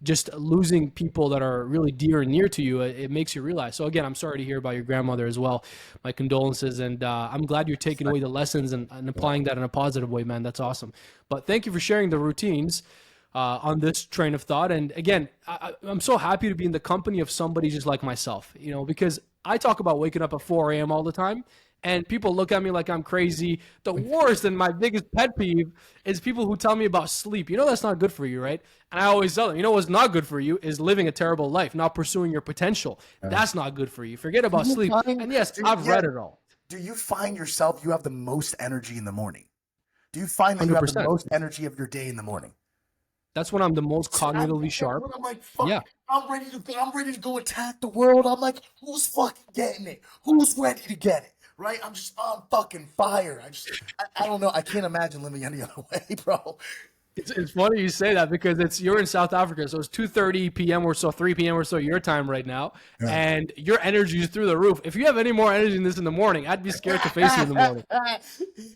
just losing people that are really dear and near to you, it makes you realize. So again, I'm sorry to hear about your grandmother as well. My condolences, and I'm glad you're taking away the lessons and applying that in a positive way, man. That's awesome. But thank you for sharing the routines on this train of thought. And again, I'm so happy to be in the company of somebody just like myself, because I talk about waking up at 4 a.m. all the time. and people look at me like I'm crazy. The worst and my biggest pet peeve is people who tell me about sleep. You know that's not good for you, right? And I always tell them, you know what's not good for you is living a terrible life, not pursuing your potential. That's not good for you. Forget about sleep. And yes, I've read it all. Do you find yourself you have the most energy in the morning? Do you find that you have the 100%. most energy of your day in the morning? That's when I'm the most cognitively sharp. I'm like, fuck, Yeah. I'm ready to go attack the world. I'm like, who's fucking getting it? Who's ready to get it? Right? I'm just on fucking fire. I don't know. I can't imagine living any other way, bro. It's funny you say that because you're in South Africa, so it's 2:30 p.m. or so, 3 p.m. or so your time right now, and your energy is through the roof. If you have any more energy than this in the morning, I'd be scared to face you in the morning.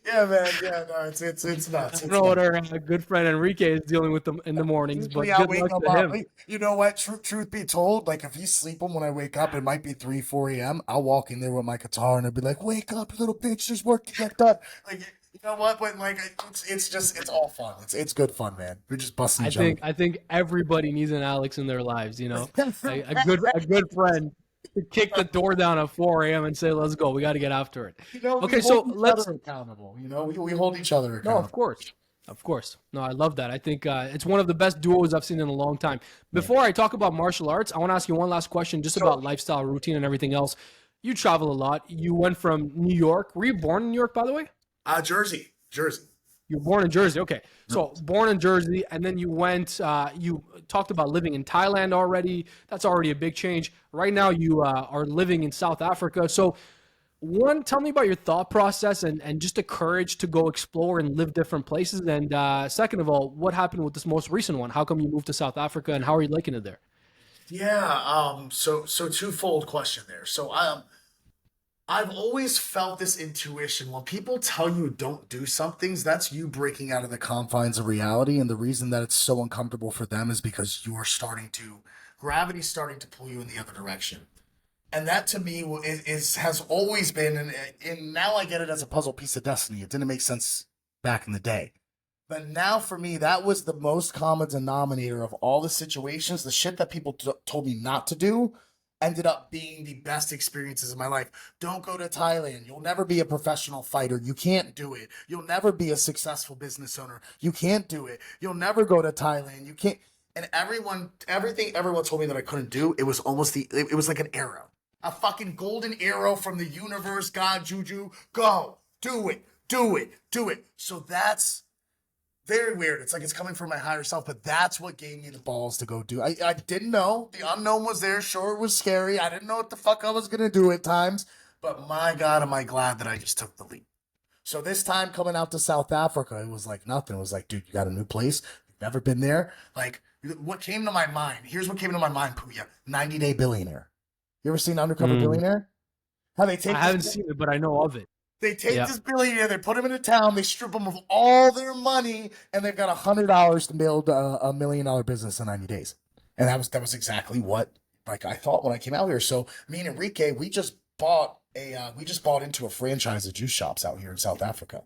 Yeah, man. Yeah, no, it's nuts. I don't know what our good friend Enrique is dealing with them in the mornings, but good luck to him. You know what? Truth be told, like if he's sleeping when I wake up, it might be 3, 4 a.m. I'll walk in there with my guitar and I'll be like, "Wake up, you little bitch! There's work to get done." Like, you know what? But like, it's all fun. It's good fun, man. We're just busting. I think everybody needs an Alex in their lives. You know, a good friend to kick the door down at 4 a.m. and say, "Let's go. We got to get after it." You know, okay, so let's accountable. You know, we hold each other accountable. No, of course. Of course. No, I love that. I think it's one of the best duos I've seen in a long time. Before I talk about martial arts, I want to ask you one last question just about lifestyle, routine, and everything else. You travel a lot. You went from New York. Were you born in New York, by the way? Jersey. You were born in Jersey. Okay. So born in Jersey, and then you went, you talked about living in Thailand already. That's already a big change. Right now you are living in South Africa. So one, tell me about your thought process and just the courage to go explore and live different places. And second of all, what happened with this most recent one? How come you moved to South Africa and how are you liking it there? Yeah. So twofold question there. So I've always felt this intuition. When people tell you don't do some things, that's you breaking out of the confines of reality. And the reason that it's so uncomfortable for them is because gravity's starting to pull you in the other direction. And that to me has always been, and now I get it as a puzzle piece of destiny. It didn't make sense back in the day. But now for me, that was the most common denominator of all the situations. The shit that people told me not to do ended up being the best experiences of my life. Don't go to Thailand. You'll never be a professional fighter. You can't do it. You'll never be a successful business owner. You can't do it. You'll never go to Thailand. You can't. And everything everyone told me that I couldn't do, it was almost it was like an arrow. A fucking golden arrow from the universe, God, Juju. Go. Do it. Do it. Do it. So that's very weird. It's like it's coming from my higher self, but that's what gave me the balls to go do. I didn't know. The unknown was there. Sure, it was scary. I didn't know what the fuck I was going to do at times. But my God, am I glad that I just took the leap. So this time coming out to South Africa, it was like nothing. It was like, dude, you got a new place. You've never been there. Like, what came to my mind? Here's what came to my mind, Pouya. 90-Day Billionaire. You ever seen Undercover Billionaire? How they take I haven't seen it, but I know of it. They take this billionaire, they put him in a town, they strip him of all their money, and they've got $100 to build a $1 million business in 90 days. And that was exactly what like I thought when I came out here. So me and Enrique, we just bought into a franchise of juice shops out here in South Africa.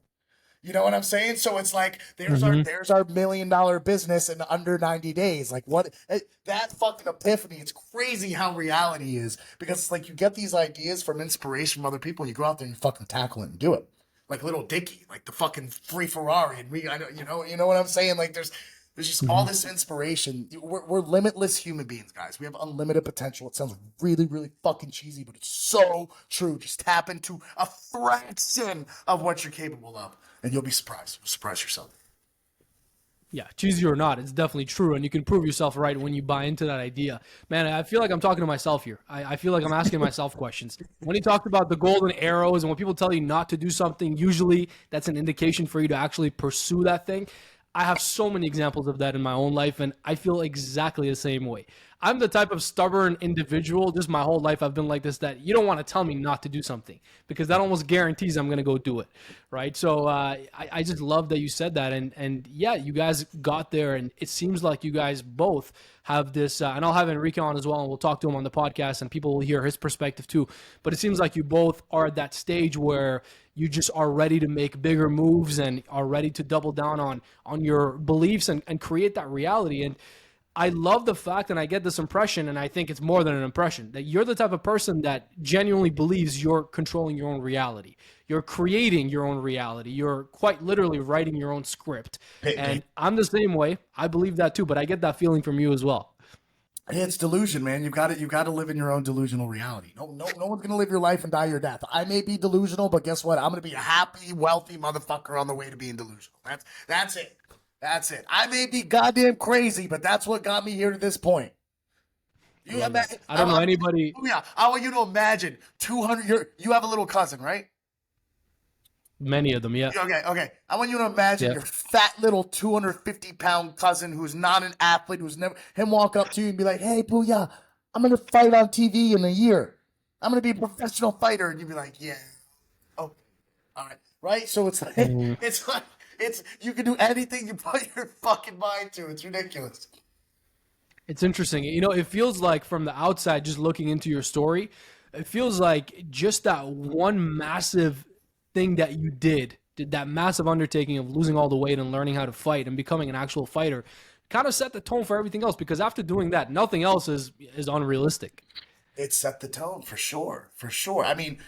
You know what I'm saying? So it's like there's our $1 million business in under 90 days. Like that fucking epiphany. It's crazy how reality is, because it's like you get these ideas from inspiration from other people and you go out there and you fucking tackle it and do it. Like Little Dicky, like the fucking free Ferrari, and you know what I'm saying? Like there's just all this inspiration. We're limitless human beings, guys. We have unlimited potential. It sounds really, really fucking cheesy, but it's so true. Just tap into a fraction of what you're capable of, and you'll be surprised. You'll surprise yourself. Yeah, cheesy or not, it's definitely true, and you can prove yourself right when you buy into that idea. Man, I feel like I'm talking to myself here. I feel like I'm asking myself questions. When he talked about the golden arrows, and when people tell you not to do something, usually that's an indication for you to actually pursue that thing. I have so many examples of that in my own life, and I feel exactly the same way. I'm the type of stubborn individual, just my whole life I've been like this, that you don't want to tell me not to do something, because that almost guarantees I'm going to go do it, right? So I just love that you said that, and yeah, you guys got there, and it seems like you guys both have this, and I'll have Enrique on as well, and we'll talk to him on the podcast, and people will hear his perspective too, but it seems like you both are at that stage where you just are ready to make bigger moves and are ready to double down on your beliefs and create that reality. And I love the fact, and I get this impression, and I think it's more than an impression, that you're the type of person that genuinely believes you're controlling your own reality. You're creating your own reality. You're quite literally writing your own script. And I'm the same way. I believe that too, but I get that feeling from you as well. Hey, it's delusion, man. You've got to live in your own delusional reality. No one's gonna live your life and die your death. I may be delusional, but guess what? I'm gonna be a happy, wealthy motherfucker on the way to being delusional. That's it. That's it. I may be goddamn crazy, but that's what got me here to this point. I don't know anybody. Yeah, I want you to imagine 200. You have a little cousin, right? Many of them, yeah. Okay. I want you to imagine your fat little 250-pound cousin who's not an athlete, who's never him walk up to you and be like, "Hey, Pouya, I'm gonna fight on TV in a year. I'm gonna be a professional fighter," and you'd be like, "Yeah, okay, all right, right." So it's like it's you can do anything you put your fucking mind to. It's ridiculous. It's interesting. You know, it feels like from the outside, just looking into your story, it feels like just that one massive thing that you did that massive undertaking of losing all the weight and learning how to fight and becoming an actual fighter kind of set the tone for everything else, because after doing that, nothing else is unrealistic. It set the tone for sure. I mean,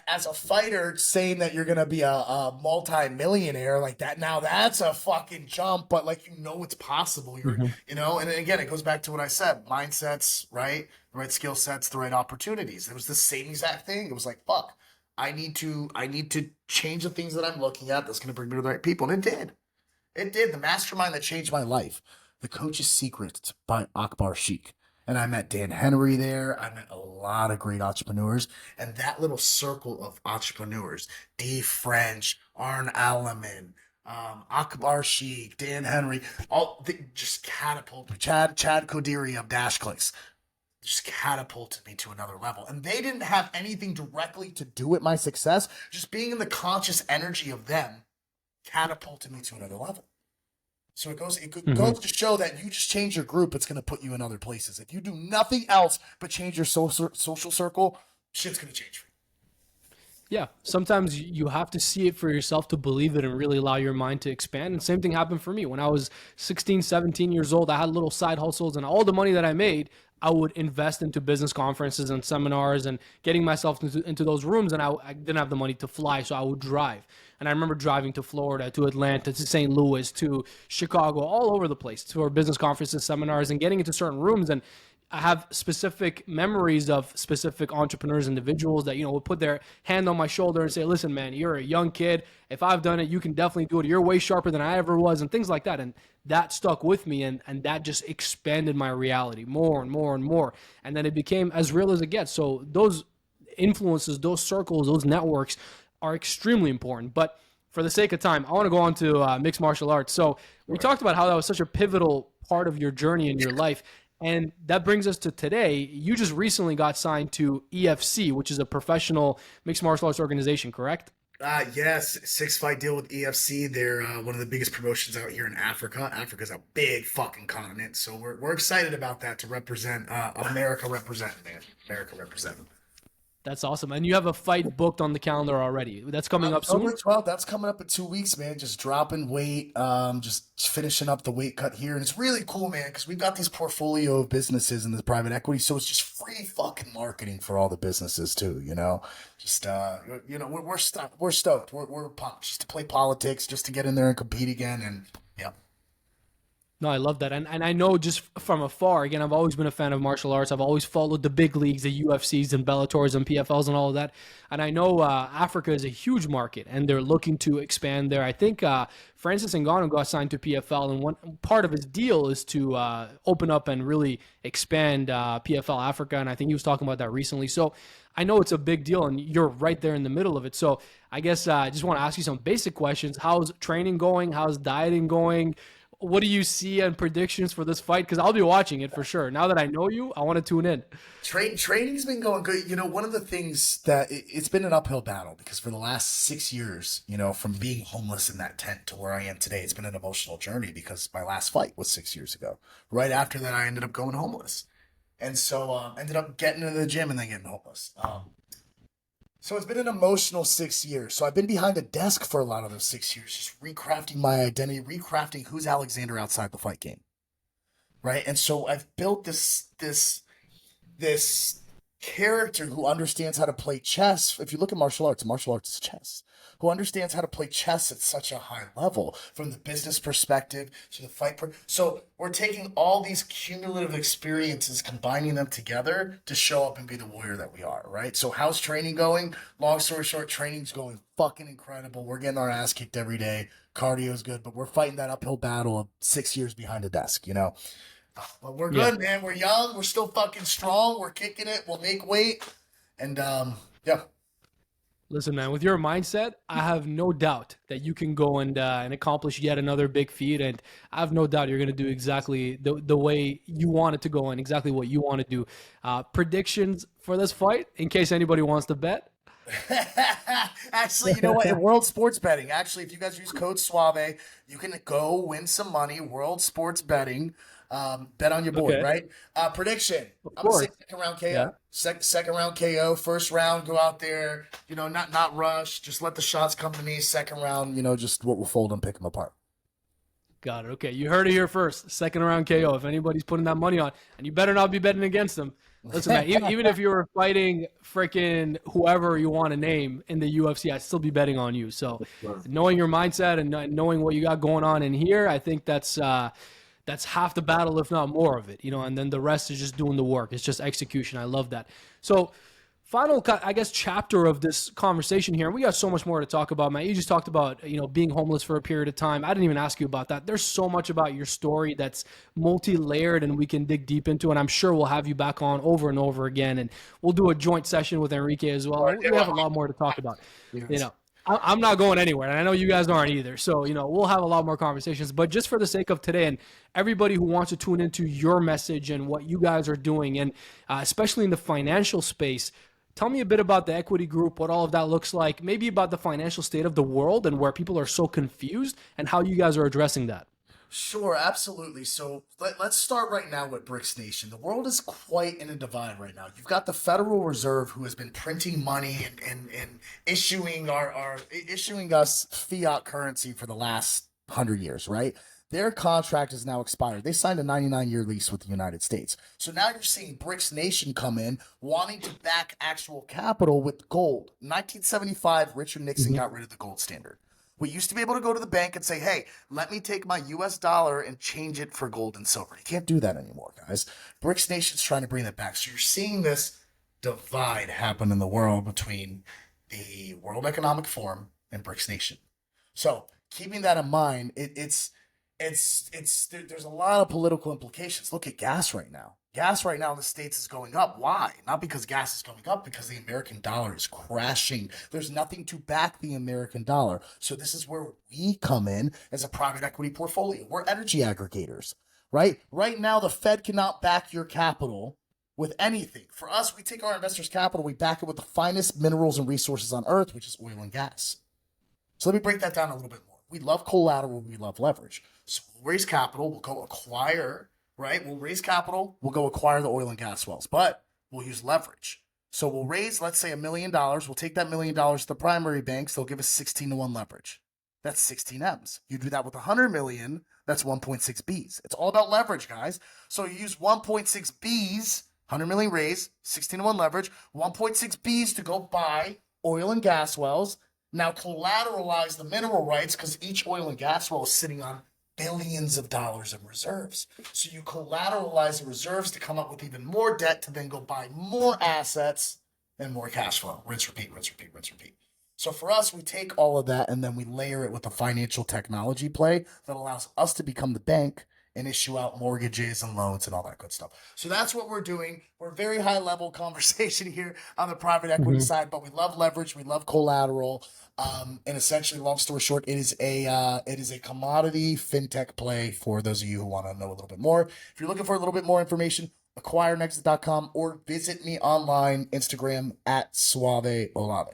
as a fighter, saying that you're gonna be a multi-millionaire like that, now that's a fucking jump, but like, it's possible. And again, it goes back to what I said: mindsets, right? The right skill sets, the right opportunities. It was the same exact thing. It was like, fuck, I need to change the things that I'm looking at that's going to bring me to the right people. And it did. It did. The mastermind that changed my life, The Coach's Secrets by Akbar Sheikh. And I met Dan Henry there. I met a lot of great entrepreneurs. And that little circle of entrepreneurs, Dave French, Arn Alleman, Akbar Sheikh, Dan Henry, all just catapulted. Chad Kodiri of Dash Clicks. Just catapulted me to another level. And they didn't have anything directly to do with my success. Just being in the conscious energy of them catapulted me to another level. So it goes to show that you just change your group, it's going to put you in other places. If you do nothing else but change your social circle, shit's going to change for you. Yeah, sometimes you have to see it for yourself to believe it and really allow your mind to expand. And same thing happened for me. When I was 16, 17 years old, I had little side hustles, and all the money that I made, I would invest into business conferences and seminars and getting myself into those rooms. And I didn't have the money to fly, so I would drive. And I remember driving to Florida, to Atlanta, to St. Louis, to Chicago, all over the place for business conferences, seminars, and getting into certain rooms. And I have specific memories of specific entrepreneurs, individuals that, would put their hand on my shoulder and say, "Listen, man, you're a young kid. If I've done it, you can definitely do it. You're way sharper than I ever was," and things like that. And that stuck with me, and that just expanded my reality more and more and more. And then it became as real as it gets. So those influences, those circles, those networks are extremely important. But for the sake of time, I want to go on to mixed martial arts. So we talked about how that was such a pivotal part of your journey in your life. And that brings us to today. You just recently got signed to EFC, which is a professional mixed martial arts organization, correct? Yes, 6-fight deal with EFC. They're one of the biggest promotions out here in Africa. Africa's a big fucking continent, so we're excited about that to represent America representing, man. America representing. That's awesome. And you have a fight booked on the calendar already. That's coming up soon? October 12th, that's coming up in 2 weeks, man. Just dropping weight, just finishing up the weight cut here. And it's really cool, man, because we've got these portfolio of businesses in the private equity, so it's just free fucking marketing for all the businesses too, Just, we're stoked. We're pumped just to play politics, just to get in there and compete again, and yeah. No, I love that. And I know just from afar, again, I've always been a fan of martial arts. I've always followed the big leagues, the UFCs and Bellators and PFLs and all of that. And I know Africa is a huge market, and they're looking to expand there. I think Francis Ngannou got signed to PFL, and one part of his deal is to open up and really expand PFL Africa. And I think he was talking about that recently. So I know it's a big deal, and you're right there in the middle of it. So I guess I just want to ask you some basic questions. How's training going? How's dieting going? What do you see and predictions for this fight? Because I'll be watching it for sure. Now that I know you, I want to tune in. Training's been going good. One of the things that it's been an uphill battle, because for the last 6 years, from being homeless in that tent to where I am today, it's been an emotional journey, because my last fight was 6 years ago. Right after that, I ended up going homeless. And so ended up getting into the gym and then getting homeless. So it's been an emotional 6 years. So I've been behind a desk for a lot of those 6 years, just recrafting my identity, recrafting who's Alexander outside the fight game. right? And so I've built this character who understands how to play chess. If you look at martial arts is chess. Who understands how to play chess at such a high level from the business perspective to the so we're taking all these cumulative experiences, combining them together to show up and be the warrior that we are, right? So how's training going? Long story short, training's going fucking incredible. We're getting our ass kicked every day. Cardio's good, but we're fighting that uphill battle of 6 years behind a desk, you know? But we're Yeah. good, man. We're young. We're still fucking strong. We're kicking it. We'll make weight. And yeah. Listen, man, with your mindset, I have no doubt that you can go and accomplish yet another big feat, and I have no doubt you're going to do exactly the way you want it to go and exactly what you want to do. Predictions for this fight, in case anybody wants to bet. Actually, you know what? In World Sports Betting, actually, if you guys use code Suave, you can go win some money. World Sports Betting. Bet on your boy, Okay, right? Prediction. of I'm gonna say course. second round KO. Yeah. Second round KO. First round, go out there. You know, not rush. Just let the shots come to me. Second round, you know, just what we'll fold and pick them apart. Got it. Okay, you heard it here first. Second round KO. If anybody's putting that money on, and you better not be betting against them. Listen, man, even if you were fighting freaking whoever you want to name in the UFC, I'd still be betting on you. So, knowing your mindset and knowing what you got going on in here, I think that's half the battle, if not more of it. You know, and then the rest is just doing the work. It's just execution. I love that. So, final, I guess, chapter of this conversation here. We got so much more to talk about, man. You just talked about, being homeless for a period of time. I didn't even ask you about that. There's so much about your story that's multi-layered and we can dig deep into, and I'm sure we'll have you back on over and over again, and we'll do a joint session with Enrique as well. We have a lot more to talk about. You know, I'm not going anywhere, and I know you guys aren't either. So, we'll have a lot more conversations. But just for the sake of today and everybody who wants to tune into your message and what you guys are doing, and especially in the financial space, tell me a bit about the equity group, what all of that looks like, maybe about the financial state of the world and where people are so confused and how you guys are addressing that. Sure, absolutely. So let's start right now with BRICS Nation. The world is quite in a divide right now. You've got the Federal Reserve, who has been printing money and issuing issuing us fiat currency for the last 100 years, right? Their contract is now expired. They signed a 99-year lease with the United States. So now you're seeing BRICS Nation come in wanting to back actual capital with gold. 1975, Richard Nixon got rid of the gold standard. We used to be able to go to the bank and say, hey, let me take my US dollar and change it for gold and silver. You can't do that anymore, guys. BRICS Nation's trying to bring that back. So you're seeing this divide happen in the world between the World Economic Forum and BRICS Nation. So keeping that in mind, there's a lot of political implications. Look at gas right now. Gas right now in the States is going up. Why? Not because gas is going up, because the American dollar is crashing. There's nothing to back the American dollar. So this is where we come in as a private equity portfolio. We're energy aggregators, right? Right now, the Fed cannot back your capital with anything. For us, we take our investors' capital, we back it with the finest minerals and resources on earth, which is oil and gas. So let me break that down a little bit more. We love collateral, we love leverage. So we'll raise capital, we'll go acquire, right? We'll raise capital, we'll go acquire the oil and gas wells, but we'll use leverage. So we'll raise, let's say, $1 million. We'll take that $1 million to the primary banks. They'll give us 16-to-1 leverage. That's 16 M's. You do that with 100 million, that's 1.6 B's. It's all about leverage, guys. So you use 1.6 B's, 100 million raise, 16-to-1 leverage, 1.6 B's to go buy oil and gas wells. Now collateralize the mineral rights, because each oil and gas well is sitting on billions of dollars in reserves. So you collateralize the reserves to come up with even more debt to then go buy more assets and more cash flow. Rinse, repeat, rinse, repeat, rinse, repeat. So for us, we take all of that and then we layer it with a financial technology play that allows us to become the bank and issue out mortgages and loans and all that good stuff. So that's what we're doing. We're very high level conversation here on the private equity side, but we love leverage, we love collateral, and essentially, long story short, it is a commodity fintech play for those of you who want to know a little bit more. If you're looking for a little bit more information, acquirenexus.com or visit me online, Instagram at Suave Olave.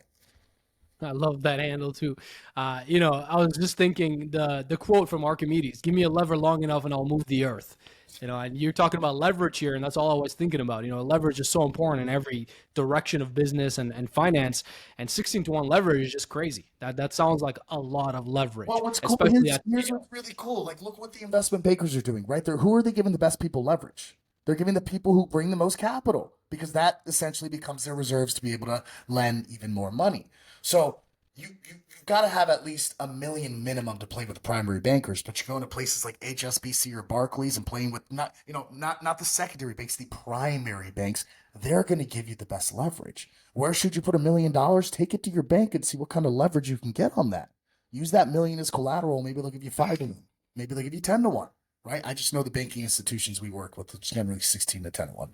I love that handle too. I was just thinking the quote from Archimedes: "Give me a lever long enough, and I'll move the earth." And you're talking about leverage here, and that's all I was thinking about. Leverage is so important in every direction of business and finance. And 16 to 1 leverage is just crazy. That sounds like a lot of leverage, Well, what's cool, especially here's what's really cool. Like, look what the investment bankers are doing, right? Who are they giving the best people leverage? They're giving the people who bring the most capital, because that essentially becomes their reserves to be able to lend even more money. So you've got to have at least a million minimum to play with the primary bankers, but you're going to places like HSBC or Barclays and playing with not the secondary banks, the primary banks. They're going to give you the best leverage. Where should you put $1 million? Take it to your bank and see what kind of leverage you can get on that. Use that million as collateral. Maybe they'll give you 5 to 1. Maybe they'll give you 10 to 1. Right? I just know the banking institutions we work with, it's generally 16 to 10 to 1.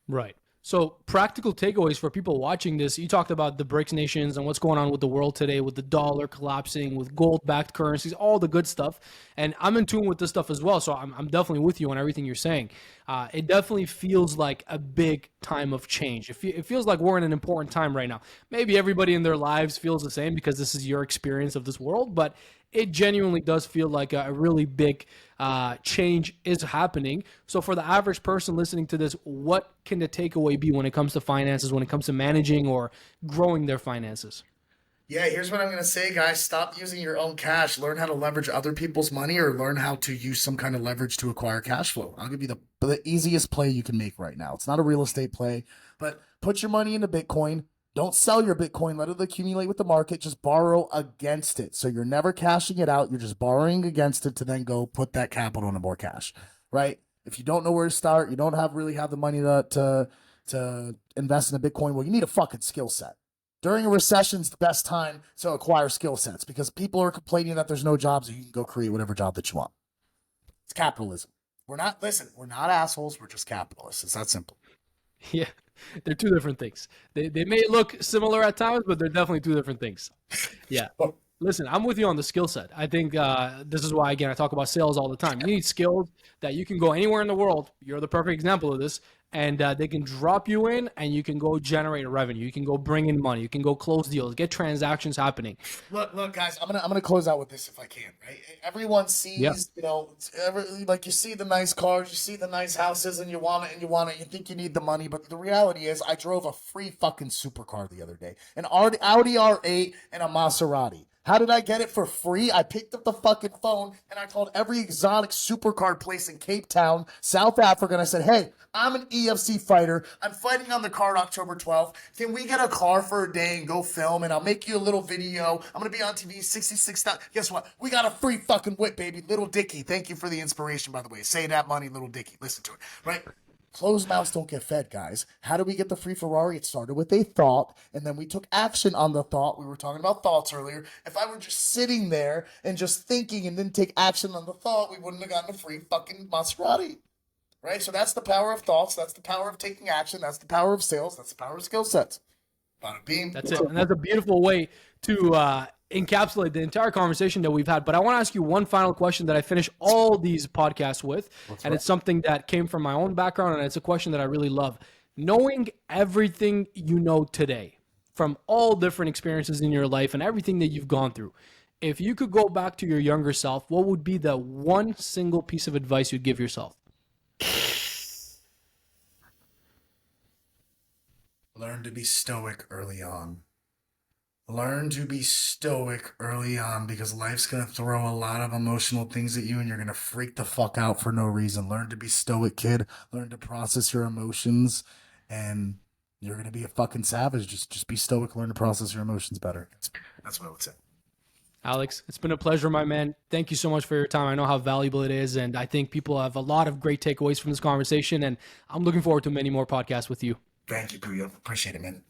Right. So practical takeaways for people watching this. You talked about the BRICS nations and what's going on with the world today, with the dollar collapsing, with gold-backed currencies, all the good stuff. And I'm in tune with this stuff as well. So I'm definitely with you on everything you're saying. It definitely feels like a big time of change. It feels like we're in an important time right now. Maybe everybody in their lives feels the same because this is your experience of this world, but it genuinely does feel like a really big change is happening. So for the average person listening to this, what can the takeaway be when it comes to finances, when it comes to managing or growing their finances? Yeah, here's what I'm going to say, guys. Stop using your own cash. Learn how to leverage other people's money, or learn how to use some kind of leverage to acquire cash flow. I'll give you the easiest play you can make right now. It's not a real estate play, but put your money into Bitcoin. Don't sell your Bitcoin. Let it accumulate with the market. Just borrow against it. So you're never cashing it out. You're just borrowing against it to then go put that capital into more cash, right? If you don't know where to start, you don't really have the money to invest in a Bitcoin, well, you need a fucking skill set. During a recession is the best time to acquire skill sets, because people are complaining that there's no jobs, and you can go create whatever job that you want. It's capitalism. We're not assholes. We're just capitalists. It's that simple. Yeah, they're two different things. They may look similar at times, but they're definitely two different things. Yeah. Listen, I'm with you on the skill set. I think this is why, again, I talk about sales all the time. You need skills that you can go anywhere in the world. You're the perfect example of this. And they can drop you in, and you can go generate revenue. You can go bring in money. You can go close deals, get transactions happening. Look, guys. I'm gonna close out with this if I can. Right? Everyone sees, like, you see the nice cars, you see the nice houses, and you want it. You think you need the money, but the reality is, I drove a free fucking supercar the other day, an Audi R8 and a Maserati. How did I get it for free? I picked up the fucking phone and I called every exotic supercar place in Cape Town, South Africa, and I said, hey, I'm an EFC fighter. I'm fighting on the card October 12th. Can we get a car for a day and go film, and I'll make you a little video. I'm going to be on TV, 66,000. Guess what? We got a free fucking whip, baby. Little Dicky. Thank you for the inspiration, by the way. Say that money, Little Dicky. Listen to it, right? Closed mouths don't get fed, guys. How do we get the free Ferrari? It started with a thought, and then we took action on the thought. We were talking about thoughts earlier. If I were just sitting there and just thinking and didn't take action on the thought, we wouldn't have gotten a free fucking Maserati. Right? So that's the power of thoughts. That's the power of taking action. That's the power of sales. That's the power of skill sets. Bada bing. That's it. And that's a beautiful way to encapsulate the entire conversation that we've had. But I want to ask you one final question that I finish all these podcasts with. It's something that came from my own background, and it's a question that I really love. Knowing everything you know today from all different experiences in your life and everything that you've gone through, if you could go back to your younger self, what would be the one single piece of advice you'd give yourself? Learn to be stoic early on. Learn to be stoic early on, because life's going to throw a lot of emotional things at you and you're going to freak the fuck out for no reason. Learn to be stoic, kid. Learn to process your emotions, and you're going to be a fucking savage. Just be stoic. Learn to process your emotions better. That's what I would say. Alex, it's been a pleasure, my man. Thank you so much for your time. I know how valuable it is, and I think people have a lot of great takeaways from this conversation, and I'm looking forward to many more podcasts with you. Thank you, Pouya. Appreciate it, man.